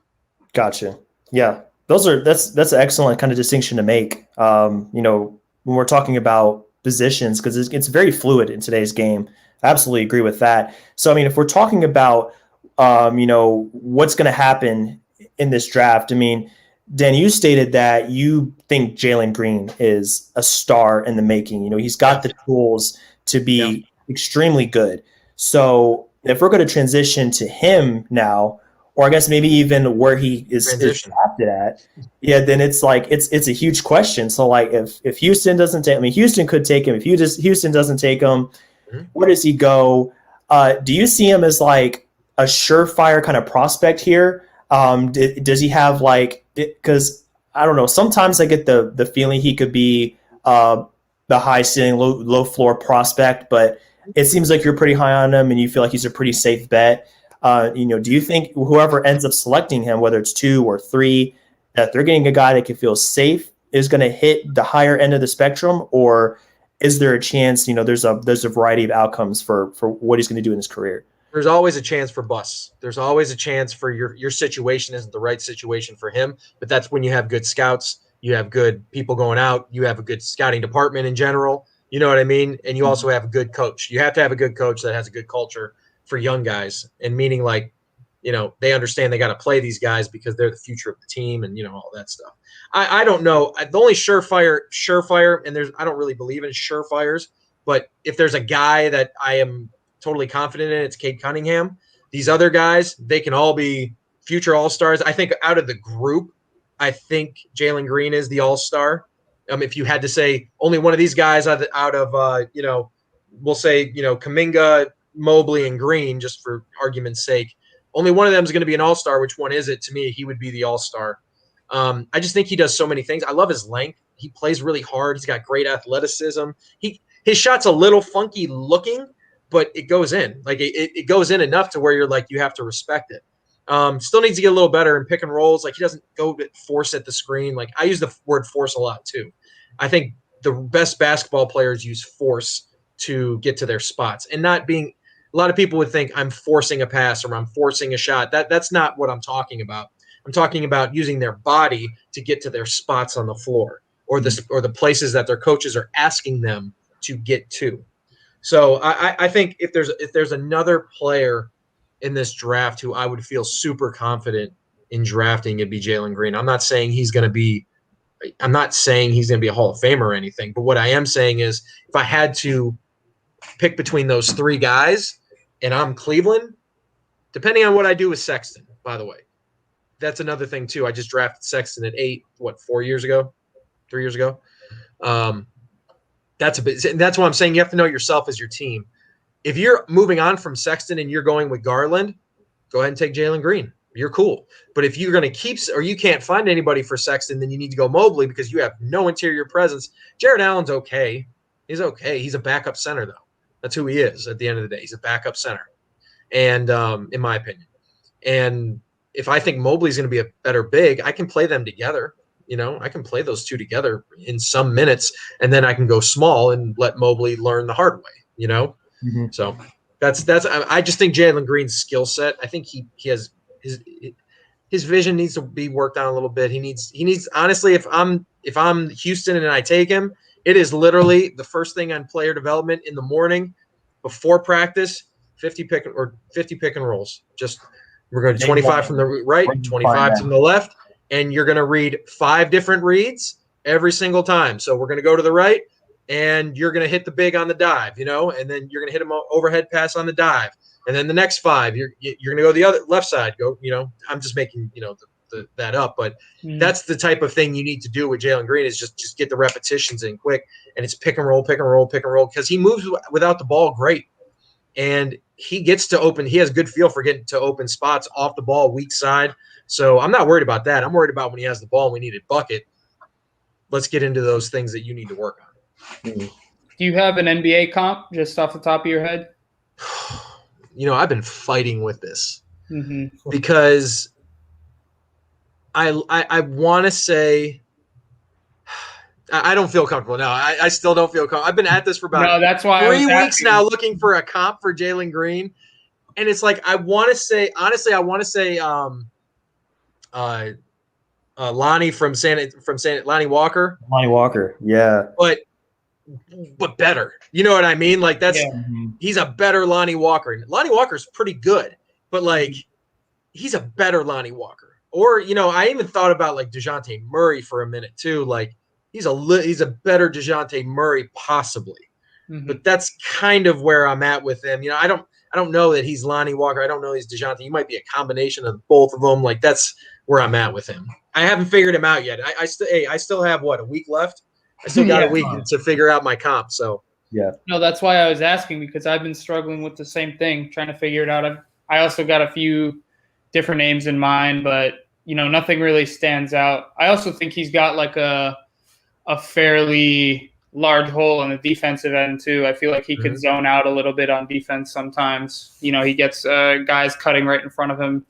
Speaker 1: Gotcha. Yeah. That's an excellent kind of distinction to make. When we're talking about positions, because it's very fluid in today's game. I absolutely agree with that. So, I mean, if we're talking about, what's going to happen in this draft, I mean, Dan, you stated that you think Jalen Green is a star in the making. He's got the tools to be extremely good. So if we're going to transition to him now, or I guess maybe even where he is drafted at, then it's like it's a huge question. So like if Houston doesn't take, Houston could take him. If Houston doesn't take him, where does he go? Do you see him as like a surefire kind of prospect here? Does he have because I don't know. Sometimes I get the feeling he could be the high ceiling, low floor prospect, but it seems like you're pretty high on him and you feel like he's a pretty safe bet. Do you think whoever ends up selecting him, whether it's 2 or 3, that they're getting a guy that can feel safe is going to hit the higher end of the spectrum, or is there a chance, there's a variety of outcomes for what he's going to do in his career?
Speaker 2: There's always a chance for busts. There's always a chance for your situation isn't the right situation for him, but that's when you have good scouts, you have good people going out, you have a good scouting department in general, you know what I mean? And you also have a good coach. You have to have a good coach that has a good culture for young guys, and meaning they understand they got to play these guys because they're the future of the team and all that stuff. I don't know. The only surefire, and I don't really believe in surefires, but if there's a guy that I am totally confident in, it's Cade Cunningham. These other guys, they can all be future all-stars. I think out of the group, I think Jalen Green is the all-star. If you had to say only one of these guys out of we'll say, Kuminga, Mobley, and Green, just for argument's sake, only one of them is going to be an all-star. Which one is it? To me, he would be the all-star. I just think he does so many things. I love his length. He plays really hard. He's got great athleticism. His shot's a little funky looking, but it goes in. Like it goes in enough to where you're like, you have to respect it. Still needs to get a little better in pick and rolls. Like he doesn't go force at the screen. Like I use the word force a lot too. I think the best basketball players use force to get to their spots, and not being. A lot of people would think I'm forcing a pass or I'm forcing a shot. That's not what I'm talking about. I'm talking about using their body to get to their spots on the floor or the places that their coaches are asking them to get to. So I think if there's another player in this draft who I would feel super confident in drafting, it'd be Jalen Green. I'm not saying he's going to be a Hall of Famer or anything, but what I am saying is if I had to pick between those three guys and I'm Cleveland, depending on what I do with Sexton, by the way, that's another thing too. I just drafted Sexton at 8, 3 years ago? That's a bit. That's why I'm saying you have to know yourself as your team. If you're moving on from Sexton and you're going with Garland, go ahead and take Jalen Green. You're cool. But if you're going to keep or you can't find anybody for Sexton, then you need to go Mobley because you have no interior presence. Jared Allen's okay. He's okay. He's a backup center, though. That's who he is at the end of the day. He's a backup center, and in my opinion. And if I think Mobley's going to be a better big, I can play them together. I can play those two together in some minutes, and then I can go small and let Mobley learn the hard way.
Speaker 1: Mm-hmm.
Speaker 2: So that's. I just think Jalen Green's skill set. I think he has his vision needs to be worked on a little bit. He needs honestly. If I'm Houston and I take him, it is literally the first thing on player development in the morning before practice. 50 pick and rolls. Just we're going to 25 from the right, 25 from the left. And you're going to read 5 different reads every single time. So we're going to go to the right, and you're going to hit the big on the dive, and then you're going to hit him overhead pass on the dive. And then the next 5, you're going to go the other left side. I'm just making, that up. But that's the type of thing you need to do with Jalen Green is just get the repetitions in quick. And it's pick and roll, because he moves without the ball great. And he gets to open. He has good feel for getting to open spots off the ball, weak side. So I'm not worried about that. I'm worried about when he has the ball and we need a bucket. Let's get into those things that you need to work on.
Speaker 3: Do you have an NBA comp just off the top of your head?
Speaker 2: I've been fighting with this because I want to say I don't feel comfortable. No, I still don't feel comfortable. I've been at this for about
Speaker 3: that's why
Speaker 2: 3 weeks now looking for a comp for Jalen Green. And it's like I want to say Lonnie from Lonnie Walker.
Speaker 1: Lonnie Walker, yeah.
Speaker 2: But better. You know what I mean? Like he's a better Lonnie Walker. Lonnie Walker's pretty good, but he's a better Lonnie Walker. Or, I even thought about DeJounte Murray for a minute too. He's a better DeJounte Murray possibly. But that's kind of where I'm at with him. I don't know that he's Lonnie Walker. I don't know he's DeJounte. He might be a combination of both of them. That's where I'm at with him. I haven't figured him out yet. I still have a week left. I still got a week to figure out my comp. So
Speaker 1: yeah.
Speaker 3: No, that's why I was asking because I've been struggling with the same thing, trying to figure it out. I also got a few different names in mind, but nothing really stands out. I also think he's got a fairly large hole on the defensive end too. I feel like he could zone out a little bit on defense sometimes. He gets guys cutting right in front of him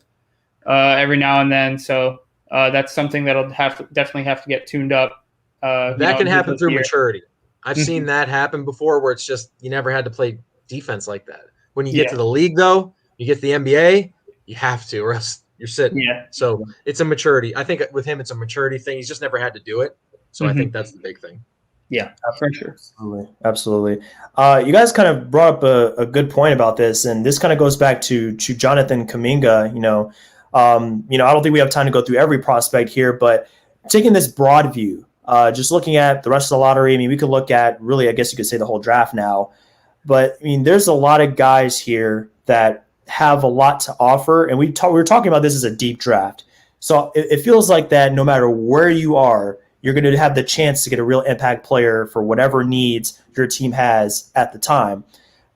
Speaker 3: every now and then. So that's something that'll definitely have to get tuned up.
Speaker 2: That can happen through maturity. I've seen that happen before where it's just you never had to play defense like that. When you get to the league, though, you get to the NBA, you have to, or else you're sitting.
Speaker 3: Yeah.
Speaker 2: So it's a maturity. I think with him, it's a maturity thing. He's just never had to do it. So I think that's the big thing.
Speaker 3: Yeah, for sure.
Speaker 1: Absolutely. You guys kind of brought up a good point about this, and this kind of goes back to Jonathan Kuminga. I don't think we have time to go through every prospect here, but taking this broad view, just looking at the rest of the lottery, we could look at really, I guess you could say the whole draft now. But there's a lot of guys here that have a lot to offer, and we were talking about this as a deep draft. So it feels like that no matter where you are, you're going to have the chance to get a real impact player for whatever needs your team has at the time.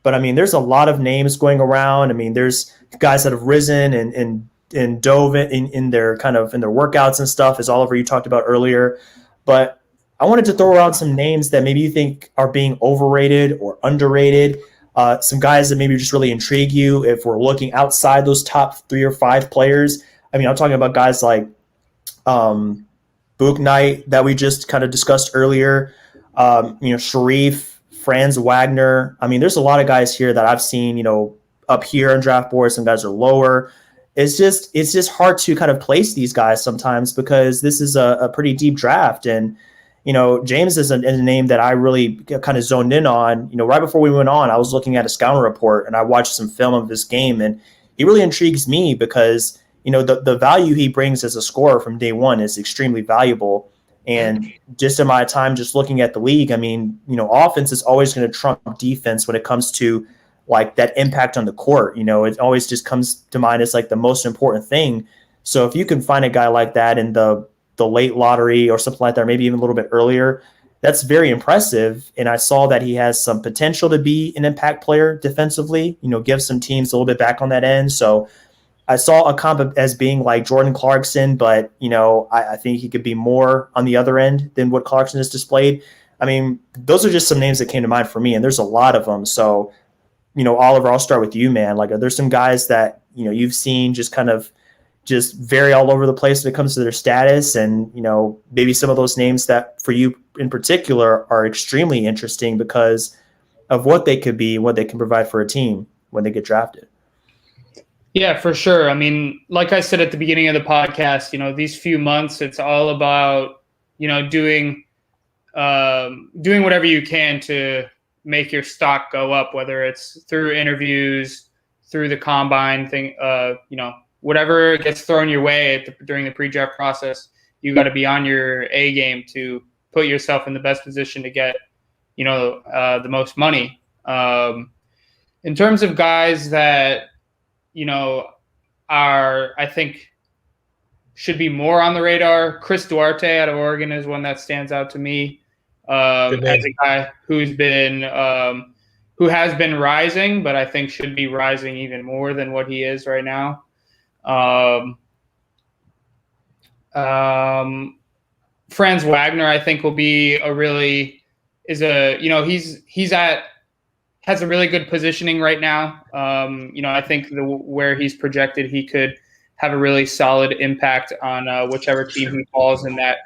Speaker 1: But there's a lot of names going around. There's guys that have risen and dove in their workouts and stuff, as Oliver, you talked about earlier. But I wanted to throw around some names that maybe you think are being overrated or underrated. Some guys that maybe just really intrigue you if we're looking outside those top 3 or 5 players. I'm talking about guys like Book Knight that we just kind of discussed earlier, Sharif, Franz Wagner. There's a lot of guys here that I've seen, up here on draft boards. Some guys are lower. it's just hard to kind of place these guys sometimes because this is a pretty deep draft. And James is a name that I really kind of zoned in on. Right before we went on, I was looking at a scouting report and I watched some film of this game, and he really intrigues me because the value he brings as a scorer from day one is extremely valuable. And just in my time just looking at the league, I mean, offense is always going to trump defense when it comes to like that impact on the court. It always just comes to mind as like the most important thing. So if you can find a guy like that in the late lottery or something like that, or maybe even a little bit earlier, that's very impressive. And I saw that he has some potential to be an impact player defensively, give some teams a little bit back on that end. So I saw a comp as being like Jordan Clarkson, but I think he could be more on the other end than what Clarkson has displayed. I mean, those are just some names that came to mind for me, and there's a lot of them. So, Oliver, I'll start with you, man. Like, are there some guys that you've seen just kind of just vary all over the place when it comes to their status, and maybe some of those names that for you in particular are extremely interesting because of what they could be, what they can provide for a team when they get drafted?
Speaker 3: Yeah, for sure. I mean, like I said at the beginning of the podcast, these few months, it's all about, doing whatever you can to make your stock go up, whether it's through interviews, through the combine thing, whatever gets thrown your way during the pre-draft process, you got to be on your A game to put yourself in the best position to get, the most money. In terms of guys that, I think should be more on the radar. Chris Duarte out of Oregon is one that stands out to me as a guy who has been rising, but I think should be rising even more than what he is right now. Franz Wagner, I think, will be has a really good positioning right now. I think where he's projected, he could have a really solid impact on whichever team he falls in that,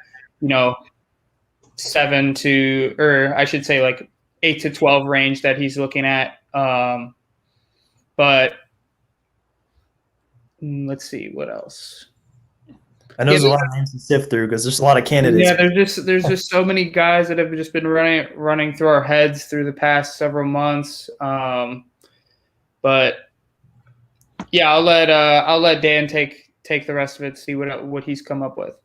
Speaker 3: 7 to, or I should say like 8 to 12 range that he's looking at. But let's see what else.
Speaker 1: I know there's a lot of names to sift through because there's a lot of candidates.
Speaker 3: Yeah, there's just so many guys that have just been running through our heads through the past several months. But yeah, I'll let Dan take the rest of it, see what he's come up with.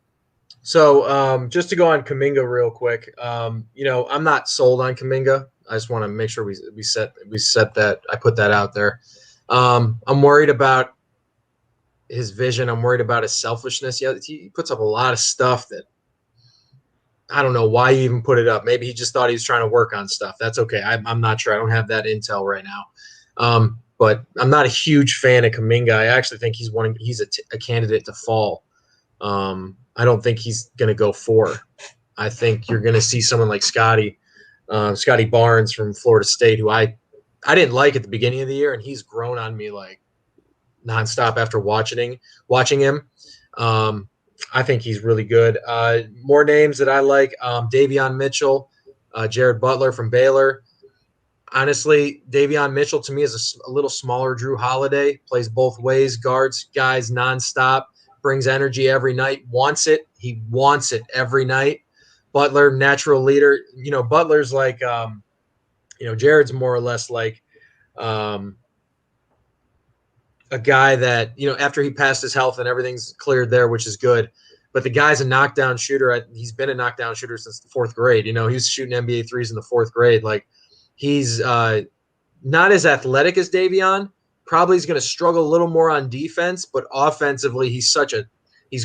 Speaker 2: So just to go on Kuminga real quick, I'm not sold on Kuminga. I just want to make sure we set that. I put that out there. I'm worried about his vision. I'm worried about his selfishness. Yeah, he puts up a lot of stuff that I don't know why he even put it up. Maybe he just thought he was trying to work on stuff. That's okay. I'm not sure. I don't have that intel right now. But I'm not a huge fan of Kuminga. I actually think he's a candidate to fall. I don't think he's going to go 4. I think you're going to see someone like Scotty Barnes from Florida State, who I didn't like at the beginning of the year, and he's grown on me like nonstop after watching him. I think he's really good. More names that I like: Davion Mitchell, Jared Butler from Baylor. Honestly, Davion Mitchell to me is a little smaller Drew Holiday. Plays both ways, guards guys nonstop, brings energy every night. He wants it every night. Butler, natural leader. Butler's like, Jared's more or less like a guy that, after he passed his health and everything's cleared there, which is good. But the guy's a knockdown shooter. He's been a knockdown shooter since the 4th grade. He was shooting NBA threes in the 4th grade. Like, he's not as athletic as Davion. Probably is going to struggle a little more on defense, but offensively, he's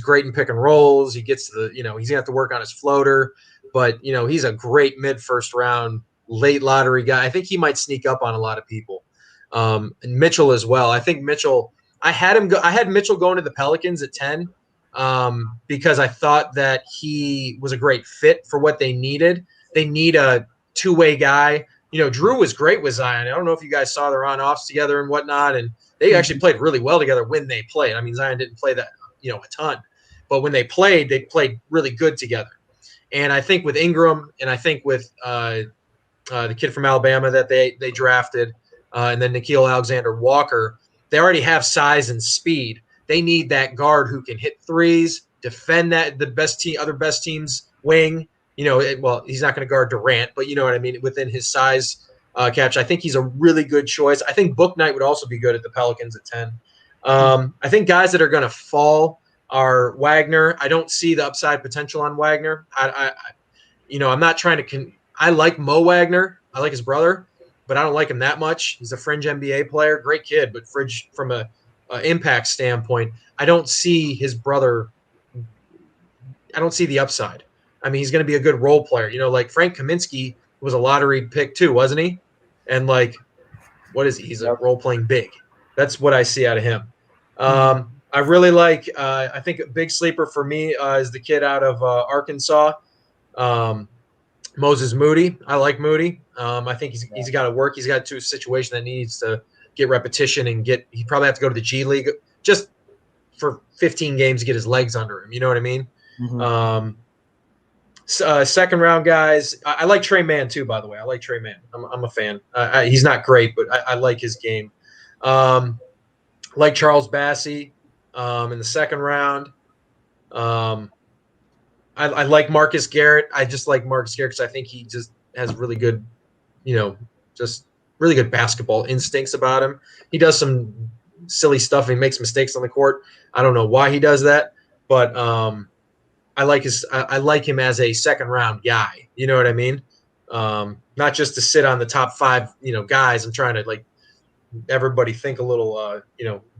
Speaker 2: great in pick and rolls. He gets he's going to have to work on his floater, but he's a great mid-first round, late lottery guy. I think he might sneak up on a lot of people. And Mitchell as well. I think Mitchell. I had Mitchell going to the Pelicans at 10 because I thought that he was a great fit for what they needed. They need a two-way guy. Drew was great with Zion. I don't know if you guys saw their on-offs together and whatnot, and they actually played really well together when they played. I mean, Zion didn't play that a ton, but when they played really good together. And I think with Ingram, and I think with the kid from Alabama that they drafted. And then Nickeil Alexander-Walker, they already have size and speed. they need that guard who can hit threes, defend that other best team's wing. Well, he's not going to guard Durant, but you know what I mean, within his size catch. I think he's a really good choice. I think Book Knight would also be good at the Pelicans at 10. I think guys that are going to fall are Wagner. I don't see the upside potential on Wagner. I'm not trying to I like Mo Wagner. I like his brother, but I don't like him that much. He's a fringe NBA player, great kid, but fringe from a impact standpoint. I don't see his brother. I don't see the upside. I mean, he's going to be a good role player. Like Frank Kaminsky was a lottery pick too, wasn't he? And like, what is he? He's a role playing big. That's what I see out of him. I really like. I think a big sleeper for me is the kid out of Arkansas, Moses Moody. I like Moody. I think he's got to work. He's got to a situation that needs to get repetition and he probably have to go to the G League just for 15 games to get his legs under him. You know what I mean?
Speaker 1: Mm-hmm.
Speaker 2: Second round guys. I like Trey Mann too, by the way. I like Trey Mann. I'm a fan. He's not great, but I like his game. Like Charles Bassey in the second round. I like Marcus Garrett. I just like Marcus Garrett because I think he just has really good, just really good basketball instincts about him. He does some silly stuff and he makes mistakes on the court. I don't know why he does that, but I like him as a second round guy. You know what I mean? Not just to sit on the top 5, guys. I'm trying to like everybody think a little,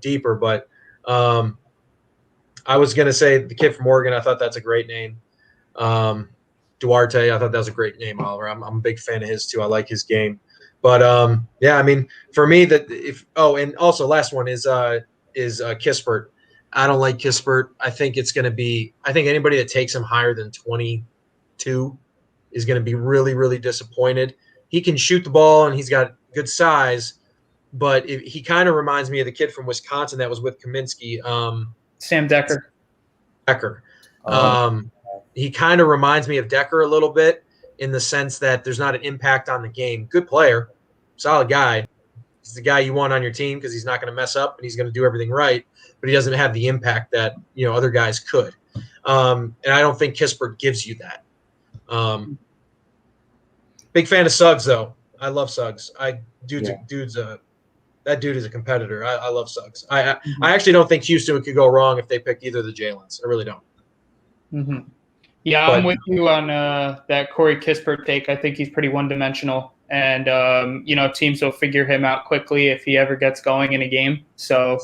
Speaker 2: deeper. But I was gonna say the kid from Oregon. I thought that's a great name. Duarte. I thought that was a great name, Oliver. I'm a big fan of his too. I like his game. But yeah, I mean, for me, and also last one is Kispert. I don't like Kispert. I think anybody that takes him higher than 22 is going to be really, really disappointed. He can shoot the ball and he's got good size, but he kind of reminds me of the kid from Wisconsin that was with Kaminsky.
Speaker 3: Sam Decker.
Speaker 2: He kind of reminds me of Decker a little bit in the sense that there's not an impact on the game. Good player, solid guy. He's the guy you want on your team because he's not going to mess up and he's going to do everything right, but he doesn't have the impact that other guys could. And I don't think Kispert gives you that. Big fan of Suggs though. I love Suggs. That dude is a competitor. I love Suggs. I actually don't think Houston could go wrong if they picked either of the Jalen's. I really don't.
Speaker 3: Mm-hmm. Yeah, I'm with you on that Corey Kispert take. I think he's pretty one-dimensional, and teams will figure him out quickly if he ever gets going in a game. So,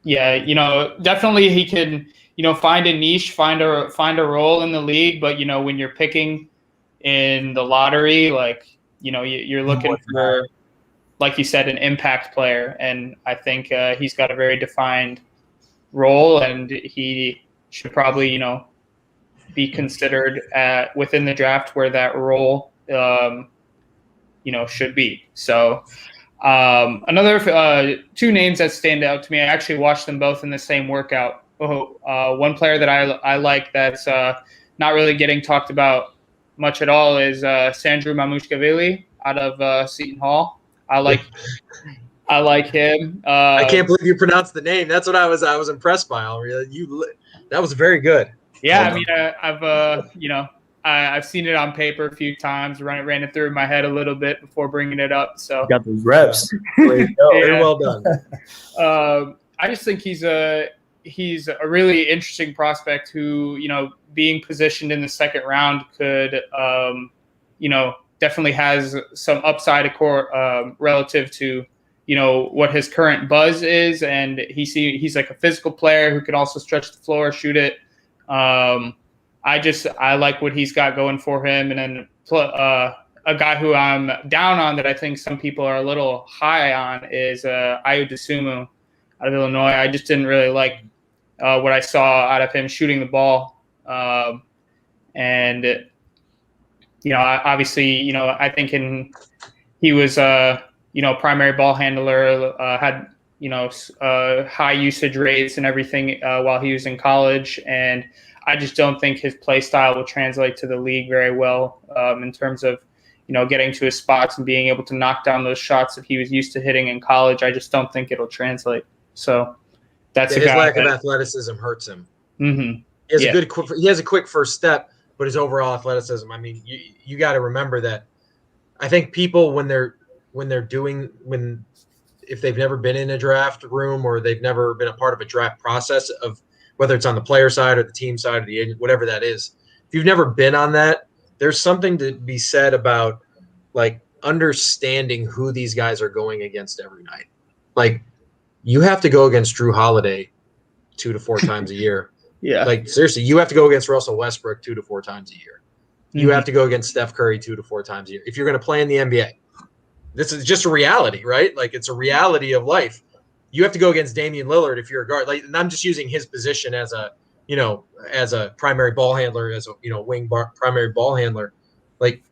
Speaker 3: definitely he can, find a niche, find a role in the league. But when you're picking in the lottery, like you're looking for, like you said, an impact player, and I think he's got a very defined role, and he should probably be considered within the draft where that role should be. So another 2 names that stand out to me, I actually watched them both in the same workout. One player that I like that's not really getting talked about much at all is Sandro Mamushvili out of Seton Hall. I like him.
Speaker 2: I can't believe you pronounced the name. That's what I was impressed by. That was very good.
Speaker 3: Yeah, I mean, I've seen it on paper a few times. Ran it through my head a little bit before bringing it up. So
Speaker 1: got those reps.
Speaker 2: Very well done.
Speaker 3: I just think he's a really interesting prospect who, being positioned in the second round could, definitely has some upside relative to, what his current buzz is. And he's like a physical player who can also stretch the floor, shoot it. I like what he's got going for him. And then a guy who I'm down on that I think some people are a little high on is Ayo Dosunmu out of Illinois. I just didn't really like what I saw out of him shooting the ball. Obviously, I think he was primary ball handler, had high usage rates and everything while he was in college, and I just don't think his play style will translate to the league very well in terms of getting to his spots and being able to knock down those shots that he was used to hitting in college. I just don't think it'll translate. So That's
Speaker 2: his lack of athleticism hurts him.
Speaker 3: Mm-hmm.
Speaker 2: He has a quick first step, but his overall athleticism. I mean, you got to remember that. I think people if they've never been in a draft room or they've never been a part of a draft process of whether it's on the player side or the team side or the agent, whatever that is, if you've never been on that, there's something to be said about like understanding who these guys are going against every night. Like you have to go against Drew Holiday 2 to 4 times a year.
Speaker 3: Yeah.
Speaker 2: Like seriously, you have to go against Russell Westbrook 2 to 4 times a year. You have to go against Steph Curry 2 to 4 times a year. If you're going to play in the NBA, this is just a reality, right? Like it's a reality of life. You have to go against Damian Lillard if you're a guard. Like, and I'm just using his position as a primary ball handler, as a primary ball handler. Like,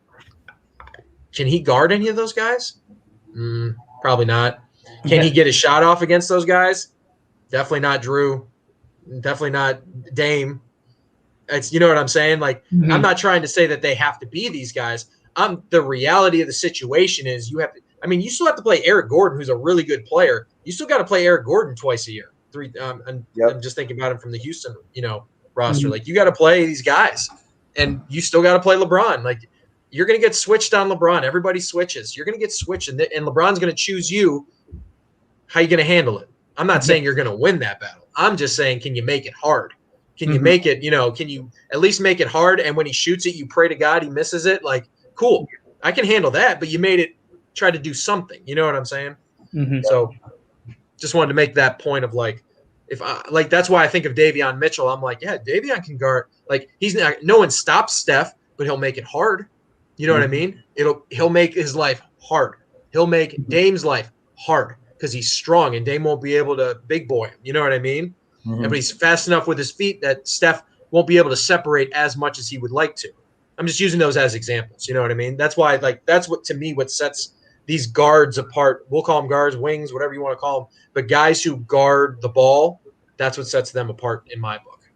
Speaker 2: can he guard any of those guys? Probably not. Can he get his shot off against those guys? Definitely not Drew. Definitely not Dame. It's, you know what I'm saying? Like, I'm not trying to say that they have to be these guys. The reality of the situation is you still have to play Eric Gordon, who's a really good player. You still got to play Eric Gordon twice a year. I'm just thinking about him from the Houston, roster. Like you got to play these guys, and you still got to play LeBron. Like you're going to get switched on LeBron. Everybody switches. You're going to get switched, and LeBron's going to choose you. How you going to handle it? I'm not saying you're going to win that battle. I'm just saying, can you make it hard? Can you make it, can you at least make it hard? And when he shoots it, you pray to God he misses it. Like, cool, I can handle that. But you made it try to do something. You know what I'm saying? So just wanted to make that point of like, that's why I think of Davion Mitchell. I'm like, yeah, Davion can guard. Like no one stops Steph, but he'll make it hard. You know what I mean? He'll make his life hard. He'll make Dame's life hard because he's strong and Dame won't be able to big boy him. You know what I mean? But he's fast enough with his feet that Steph won't be able to separate as much as he would like to. I'm just using those as examples. You know what I mean? That's why, that's what sets these guards apart. We'll call them guards, wings, whatever you want to call them. But guys who guard the ball, that's what sets them apart in my book.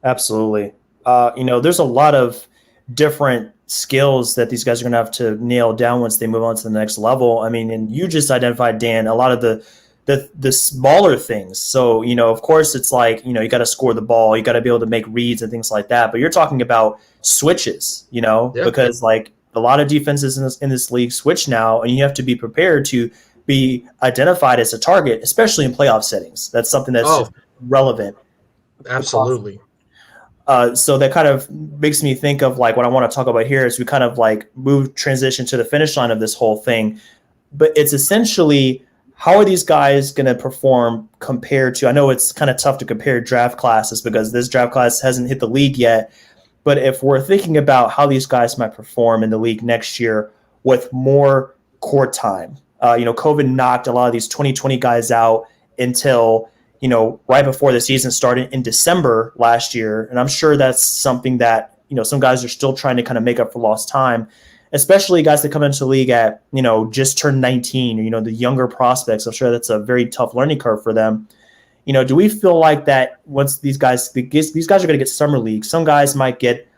Speaker 1: Absolutely. There's a lot of different skills that these guys are going to have to nail down once they move on to the next level. I mean, and you just identified, Dan, a lot of the smaller things. So, of course it's like, you got to score the ball, you got to be able to make reads and things like that. But you're talking about switches, because like a lot of defenses in this league switch now, and you have to be prepared to be identified as a target, especially in playoff settings. That's something that's relevant.
Speaker 2: Absolutely.
Speaker 1: So that kind of makes me think of like what I want to talk about here is we kind of like transition to the finish line of this whole thing. But it's essentially, how are these guys going to perform compared to, I know it's kind of tough to compare draft classes because this draft class hasn't hit the league yet, but if we're thinking about how these guys might perform in the league next year with more court time, COVID knocked a lot of these 2020 guys out until, right before the season started in December last year. And I'm sure that's something that, some guys are still trying to kind of make up for lost time, especially guys that come into the league at, just turned 19, or, the younger prospects. I'm sure that's a very tough learning curve for them. Do we feel like that once these guys are going to get summer league, some guys might get,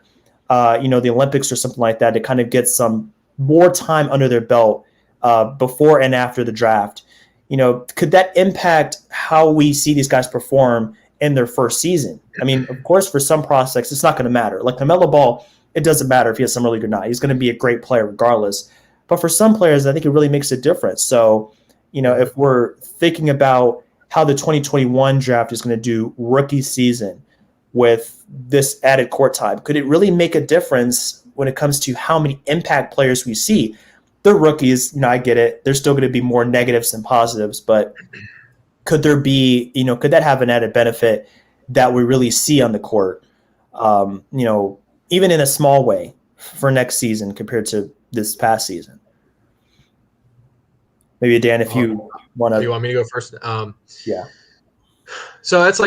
Speaker 1: the Olympics or something like that to kind of get some more time under their belt before and after the draft. Could that impact how we see these guys perform in their first season? I mean, of course, for some prospects, it's not going to matter. Like LaMelo Ball, it doesn't matter if he has summer league or not. He's going to be a great player regardless. But for some players, I think it really makes a difference. So, if we're thinking about how the 2021 draft is going to do rookie season with this added court time, could it really make a difference when it comes to how many impact players we see? The rookies, I get it. There's still going to be more negatives than positives, but could there be, could that have an added benefit that we really see on the court, even in a small way for next season compared to this past season? Maybe Dan, if you want to.
Speaker 2: You want me to go first?
Speaker 1: Yeah.
Speaker 2: So that's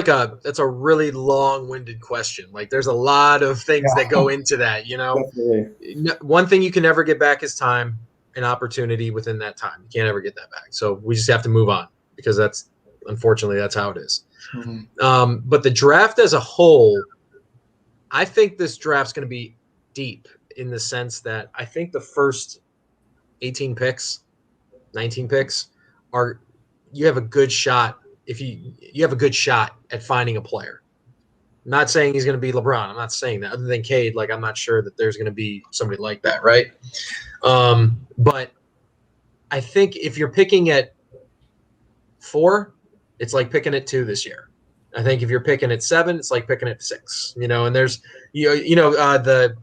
Speaker 2: a really long-winded question. Like there's a lot of things that go into that, Definitely. One thing you can never get back is time and opportunity within that time. You can't ever get that back. So we just have to move on because unfortunately that's how it is. But the draft as a whole, I think this draft's going to be deep in the sense that I think the first 18 picks, 19 picks you have a good shot if you have a good shot at finding a player. I'm not saying he's going to be LeBron. I'm not saying that. Other than Cade, like I'm not sure that there's going to be somebody like that, right? But I think if you're picking at 4, it's like picking at 2 this year. I think if you're picking at 7, it's like picking at 6. And there's the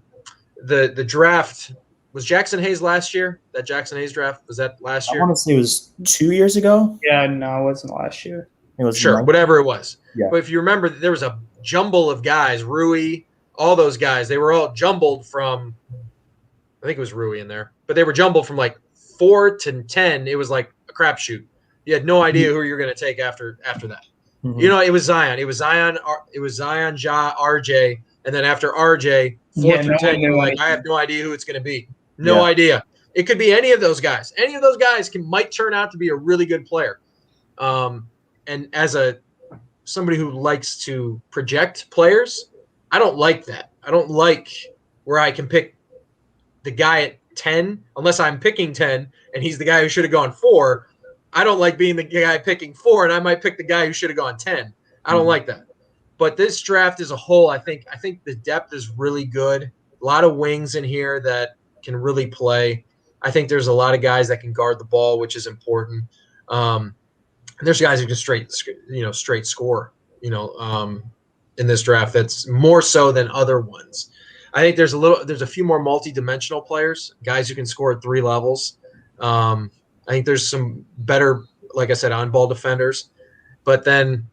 Speaker 2: draft was Jackson Hayes last year. That Jackson Hayes draft, was that last year?
Speaker 1: I want to say it was 2 years ago.
Speaker 3: Yeah, no, it wasn't last year.
Speaker 1: It was
Speaker 2: whatever it was.
Speaker 1: Yeah.
Speaker 2: But if you remember, there was a jumble of guys, Rui, all those guys. They were all jumbled from, I think it was Rui in there, but they were jumbled from like 4 to 10. It was like a crapshoot. You had no idea who you were going to take after that.
Speaker 1: Mm-hmm.
Speaker 2: It was Zion. It was Zion, Ja, RJ, and then after RJ, 4 through 10, you're like, I have no idea who it's going to be. No idea. It could be any of those guys. Any of those guys might turn out to be a really good player. And as somebody who likes to project players, I don't like that. I don't like where I can pick the guy at 10, unless I'm picking 10 and he's the guy who should have gone 4. I don't like being the guy picking 4 and I might pick the guy who should have gone 10. I don't like that. But this draft as a whole, I think the depth is really good. A lot of wings in here that can really play. I think there's a lot of guys that can guard the ball, which is important. There's guys who can straight score, in this draft. That's more so than other ones. I think there's a few more multi-dimensional players, guys who can score at 3 levels. I think there's some better, like I said, on-ball defenders. But then,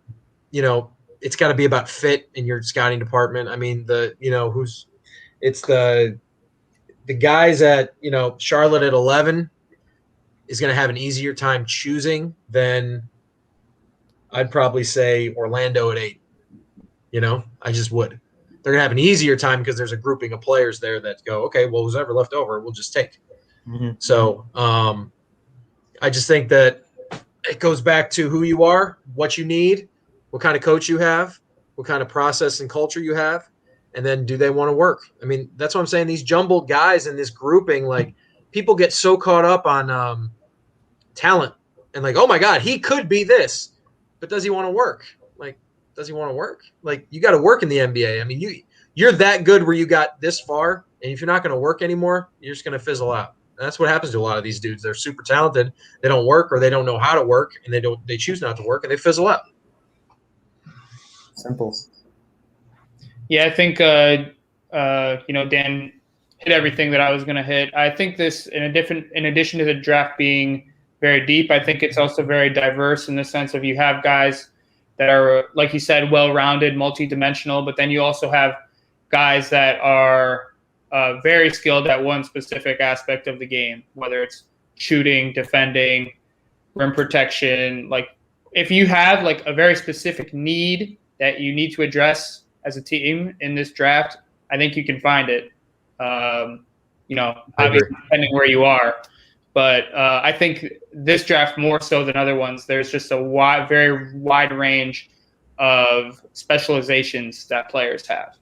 Speaker 2: it's got to be about fit in your scouting department. I mean, the guys at, Charlotte at 11 is going to have an easier time choosing than I'd probably say Orlando at 8. I just would. They're going to have an easier time because there's a grouping of players there that go, okay, well, who's ever left over, we'll just take.
Speaker 1: Mm-hmm.
Speaker 2: So I just think that it goes back to who you are, what you need, what kind of coach you have, what kind of process and culture you have, and then do they want to work? I mean, that's what I'm saying. These jumbled guys in this grouping, like people get so caught up on talent and like, oh my God, he could be this, but does he want to work? Like, does he want to work? Like, you got to work in the NBA. I mean, you're that good where you got this far, and if you're not going to work anymore, you're just going to fizzle out. And that's what happens to a lot of these dudes. They're super talented. They don't work, or they don't know how to work, and they choose not to work, and they fizzle out.
Speaker 1: Simple.
Speaker 3: Yeah, I think Dan hit everything that I was going to hit. I think this, in addition to the draft being very deep, I think it's also very diverse in the sense of you have guys that are, like you said, well-rounded, multi-dimensional, but then you also have guys that are very skilled at one specific aspect of the game, whether it's shooting, defending, rim protection. Like, if you have like a very specific need that you need to address as a team in this draft, I think you can find it. Obviously depending where you are. But I think this draft more so than other ones, there's just a very wide range of specializations that players have.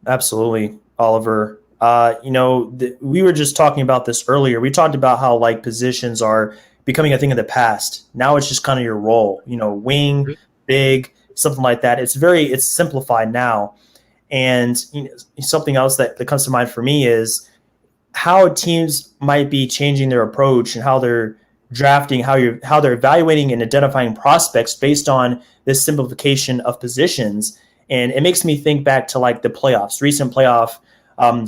Speaker 1: Absolutely, Oliver. We were just talking about this earlier. We talked about how like positions are becoming a thing of the past. Now it's just kind of your role, wing, big, something like that. It's simplified now. And something else that comes to mind for me is how teams might be changing their approach and how they're drafting, how they're evaluating and identifying prospects based on this simplification of positions. And it makes me think back to like the recent playoff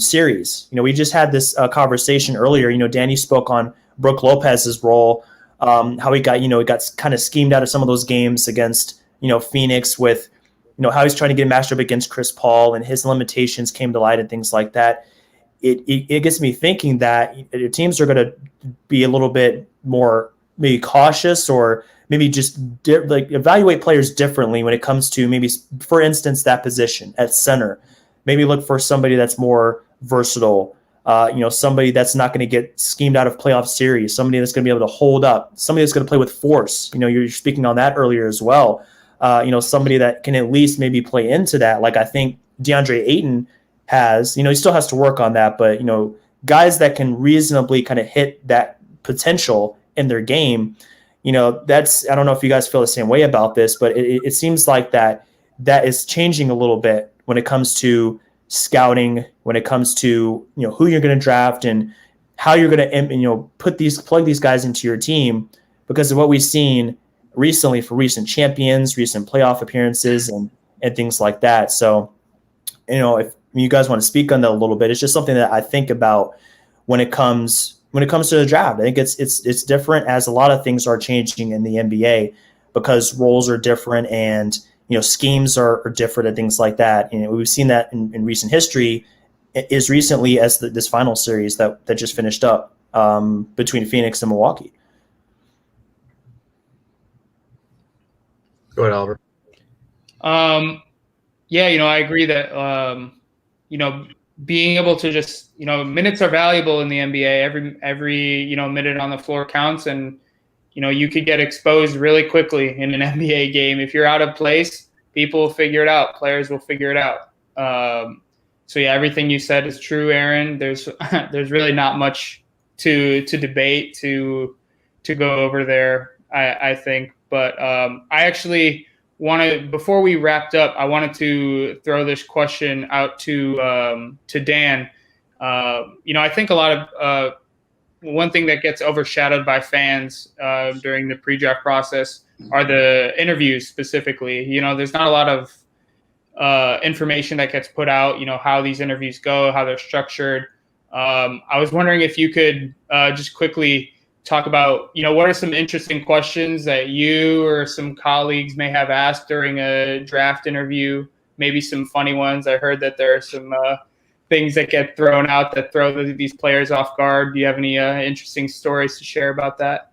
Speaker 1: series. We just had this conversation earlier. Danny spoke on Brook Lopez's role, how he got kind of schemed out of some of those games against, Phoenix with, how he's trying to get matched up against Chris Paul and his limitations came to light and things like that. It gets me thinking that teams are going to be a little bit more maybe cautious or maybe just evaluate players differently when it comes to maybe, for instance, that position at center. Maybe look for somebody that's more versatile, somebody that's not going to get schemed out of playoff series, somebody that's going to be able to hold up, somebody that's going to play with force. You're speaking on that earlier as well. Somebody that can at least maybe play into that. Like I think DeAndre Ayton has, he still has to work on that, but, guys that can reasonably kind of hit that potential in their game, I don't know if you guys feel the same way about this, but it seems like that is changing a little bit when it comes to scouting, when it comes to, who you're going to draft and how you're going to, plug these guys into your team because of what we've seen recently for recent champions, recent playoff appearances and things like that. So, if you guys want to speak on that a little bit, it's just something that I think about when it comes to the draft. I think it's different, as a lot of things are changing in the NBA because roles are different and schemes are different and things like that. We've seen that in recent history, as recently as this final series that just finished up between Phoenix and Milwaukee.
Speaker 2: Go ahead, Oliver.
Speaker 3: Yeah, I agree that being able to just minutes are valuable in the NBA. Every minute on the floor counts, and you could get exposed really quickly in an NBA game. If you're out of place, people will figure it out. Players will figure it out. So yeah, everything you said is true, Aaron. There's really not much to debate to go over there, I think. But I actually before we wrapped up, I wanted to throw this question out to Dan. I think a lot of one thing that gets overshadowed by fans during the pre-draft process are the interviews specifically. There's not a lot of information that gets put out, how these interviews go, how they're structured. I was wondering if you could just quickly talk about, what are some interesting questions that you or some colleagues may have asked during a draft interview, maybe some funny ones. I heard that there are some things that get thrown out that throw these players off guard. Do you have any interesting stories to share about that?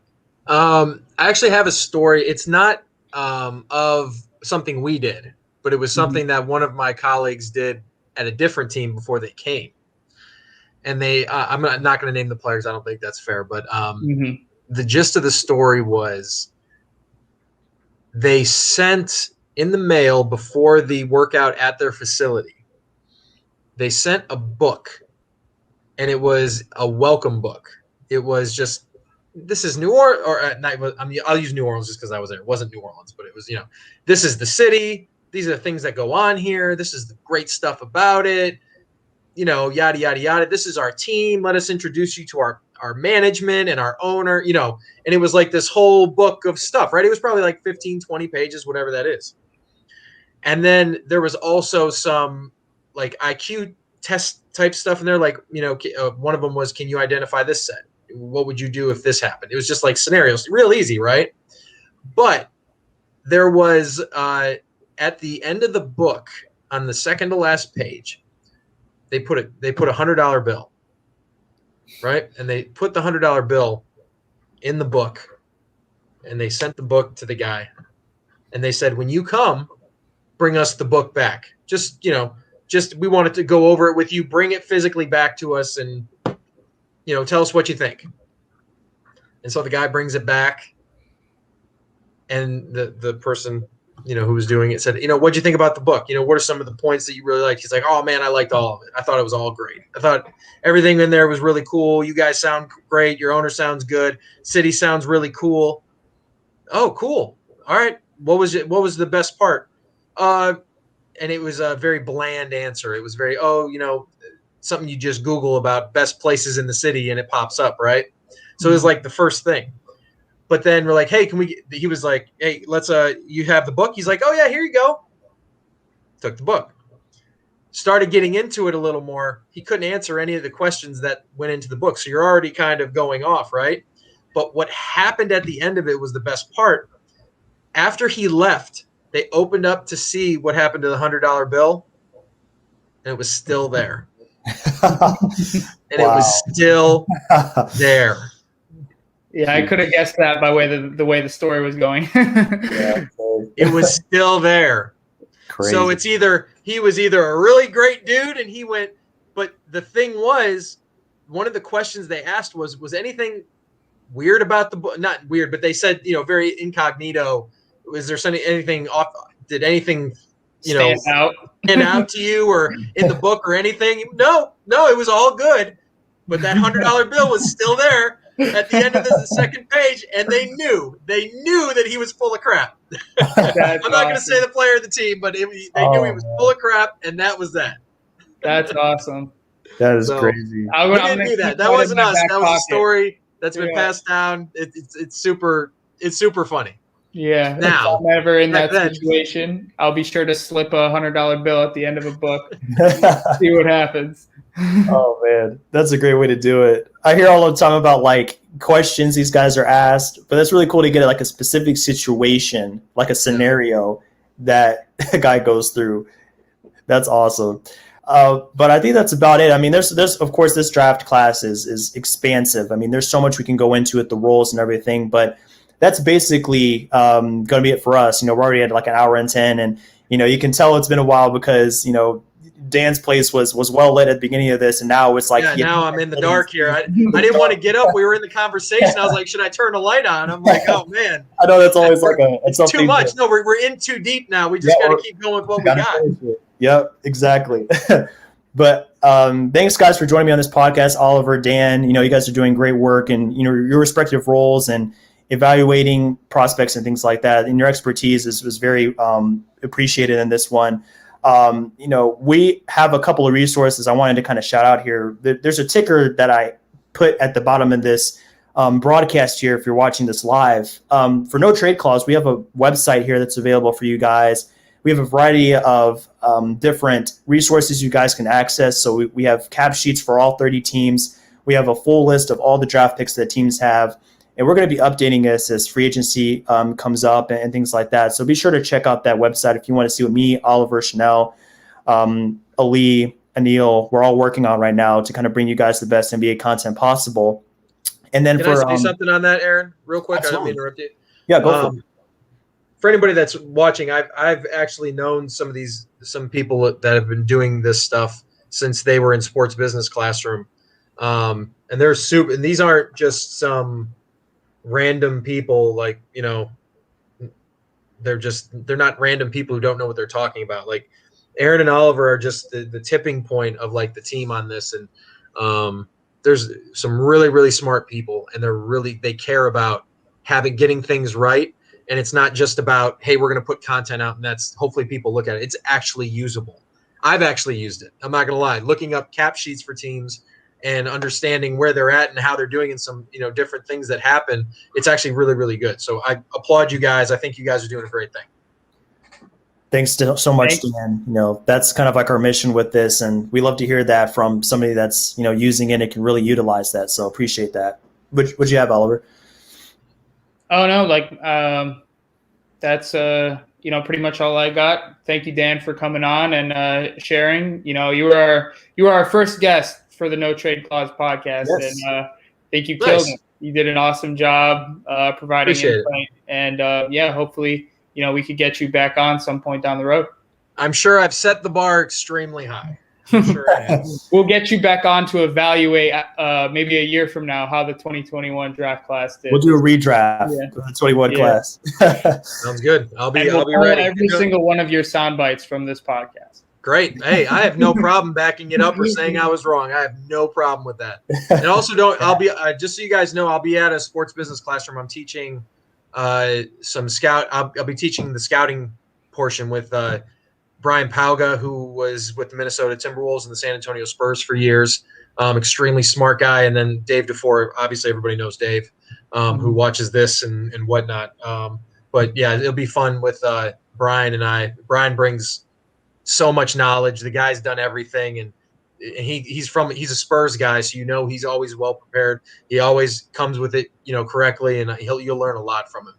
Speaker 2: I actually have a story. It's not of something we did, but it was something that one of my colleagues did at a different team before they came. And I'm not going to name the players. I don't think that's fair. But the gist of the story was they sent in the mail before the workout at their facility, they sent a book, and it was a welcome book. It was just, this is New Orleans, or I'll use New Orleans just because I was there. It wasn't New Orleans, but it was, this is the city. These are the things that go on here. This is the great stuff about it. Yada, yada, yada. This is our team. Let us introduce you to our management and our owner, and it was like this whole book of stuff, right? It was probably like 15, 20 pages, whatever that is. And then there was also some like IQ test type stuff in there. Like, one of them was, can you identify this set? What would you do if this happened? It was just like scenarios, real easy, right? But there was at the end of the book, on the second to last page, they put a $100 bill, right? And they put the $100 bill in the book, and they sent the book to the guy, and they said, when you come, bring us the book back. Just we wanted to go over it with you. Bring it physically back to us, and tell us what you think. And so the guy brings it back, and the person who was doing it said, what'd you think about the book? What are some of the points that you really liked? He's like, oh man, I liked all of it. I thought it was all great. I thought everything in there was really cool. You guys sound great. Your owner sounds good. City sounds really cool. Oh, cool. All right. What was the best part? And it was a very bland answer. It was very, something you just Google about best places in the city and it pops up, right? So it was like the first thing. But then we're like, hey, he was like, hey, let's, you have the book? He's like, oh yeah, here you go. Took the book. Started getting into it a little more. He couldn't answer any of the questions that went into the book. So you're already kind of going off, right? But what happened at the end of it was the best part. After he left, they opened up to see what happened to the $100 bill, and it was still there. And it was still there.
Speaker 3: Yeah, I could have guessed that by the way the story was going.
Speaker 2: It was still there. Crazy. So it's he was either a really great dude and he went, but the thing was, one of the questions they asked was anything weird about the book? Not weird, but they said, very incognito. Was there anything off? Did anything, stand out to you or in the book or anything? No, it was all good. But that $100 bill was still there. at the end of the second page, and they knew that he was full of crap. I'm not going to say the player of the team, but they knew he was full of crap, and that was that.
Speaker 3: That's awesome.
Speaker 1: That is crazy.
Speaker 2: We didn't do that. That wasn't us. That was a story that's been passed down. It's super funny.
Speaker 3: Yeah.
Speaker 2: Now,
Speaker 3: if I'm ever in that situation, I'll be sure to slip a $100 bill at the end of a book. See what happens.
Speaker 1: Oh man, that's a great way to do it. I hear all the time about like questions these guys are asked, but that's really cool to get like a specific situation, like a scenario that a guy goes through. That's awesome. But I think that's about it. I mean, there's of course this draft class is expansive. I mean, there's so much we can go into with the roles and everything, but that's basically going to be it for us. We're already at like an hour and 10, and you can tell it's been a while because Dan's place was well lit at the beginning of this, and now it's like
Speaker 2: now I'm in the dark here. I didn't want to get up. We were in the conversation. I was like, should I turn the light on? I'm like, oh man.
Speaker 1: I know that's always like
Speaker 2: it's too much. No, we're in too deep now. We just got to keep going with what we got.
Speaker 1: Yep, exactly. But thanks guys for joining me on this podcast. Oliver, Dan, you guys are doing great work and your respective roles and evaluating prospects and things like that. And your expertise was very appreciated in this one. We have a couple of resources I wanted to kind of shout out here. There's a ticker that I put at the bottom of this broadcast here if you're watching this live. For No Trade Clause, we have a website here that's available for you guys. We have a variety of different resources you guys can access. So we have cap sheets for all 30 teams. We have a full list of all the draft picks that teams have. And we're going to be updating this as free agency comes up and things like that. So be sure to check out that website if you want to see what me, Oliver, Chanel, Ali, Anil, we're all working on right now to kind of bring you guys the best NBA content possible. And then
Speaker 2: Can I say something on that, Aaron, real quick? Absolutely. I don't mean to interrupt you.
Speaker 1: Yeah, go for it.
Speaker 2: For anybody that's watching, I've actually known some people that have been doing this stuff since they were in sports business classroom, and they're super. And these aren't just some random people, like they're not random people who don't know what they're talking about. Like Aaron and Oliver are just the tipping point of like the team on this, and there's some really, really smart people, and they care about getting things right. And it's not just about, hey, we're going to put content out and that's hopefully people look at it. It's actually usable. I've actually used it. I'm not going to lie. Looking up cap sheets for teams and understanding where they're at and how they're doing and some, different things that happen. It's actually really, really good. So I applaud you guys. I think you guys are doing a great thing.
Speaker 1: Thanks so much, Dan. That's kind of like our mission with this. And we love to hear that from somebody that's, using it and can really utilize that. So appreciate that. What'd you have, Oliver?
Speaker 3: Oh no, that's pretty much all I got. Thank you, Dan, for coming on and sharing. You were our first guest for the No Trade Clause podcast, yes. And I think you killed it. You did an awesome job providing insight, and hopefully we could get you back on some point down the road.
Speaker 2: I'm sure I've set the bar extremely high. Sure
Speaker 3: we'll get you back on to evaluate maybe a year from now how the 2021 draft class did.
Speaker 1: We'll do a redraft for the 21 class.
Speaker 2: Sounds good. I'll be ready.
Speaker 3: Every single one of your sound bites from this podcast.
Speaker 2: Great. Hey, I have no problem backing it up or saying I was wrong. I have no problem with that. And also I'll be just so you guys know, I'll be at a sports business classroom. I'm teaching some scout. I'll be teaching the scouting portion with Brian Pauga, who was with the Minnesota Timberwolves and the San Antonio Spurs for years. Extremely smart guy. And then Dave DeFore, obviously everybody knows Dave, who watches this and whatnot. But yeah, it'll be fun with Brian and I. Brian brings so much knowledge. The guy's done everything, and he's a Spurs guy, so he's always well prepared. He always comes with it, correctly, and you'll learn a lot from him.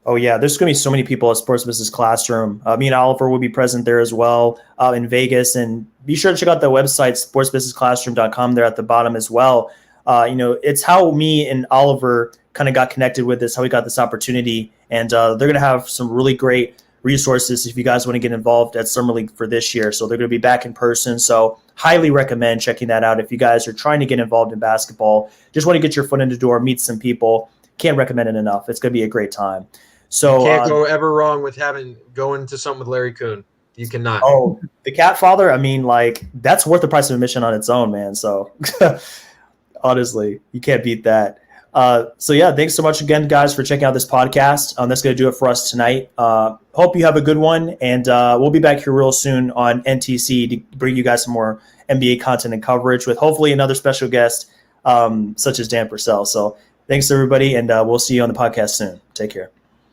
Speaker 1: Oh, yeah. There's going to be so many people at Sports Business Classroom. Me and Oliver will be present there as well in Vegas. And be sure to check out the website, sportsbusinessclassroom.com, there at the bottom as well. It's how me and Oliver kind of got connected with this, how we got this opportunity. And they're going to have some really great resources if you guys want to get involved at Summer League for this year. So they're going to be back in person. So highly recommend checking that out if you guys are trying to get involved in basketball. Just want to get your foot in the door, meet some people. Can't recommend it enough. It's going to be a great time. So
Speaker 2: can't go ever wrong with going to something with Larry Kuhn. You cannot.
Speaker 1: Oh, the Cat Father. I mean, that's worth the price of admission on its own, man. So Honestly, you can't beat that. So yeah, thanks so much again, guys, for checking out this podcast. That's going to do it for us tonight. Hope you have a good one, and we'll be back here real soon on NTC to bring you guys some more NBA content and coverage with hopefully another special guest such as Dan Purcell. So thanks everybody, and we'll see you on the podcast soon. Take care.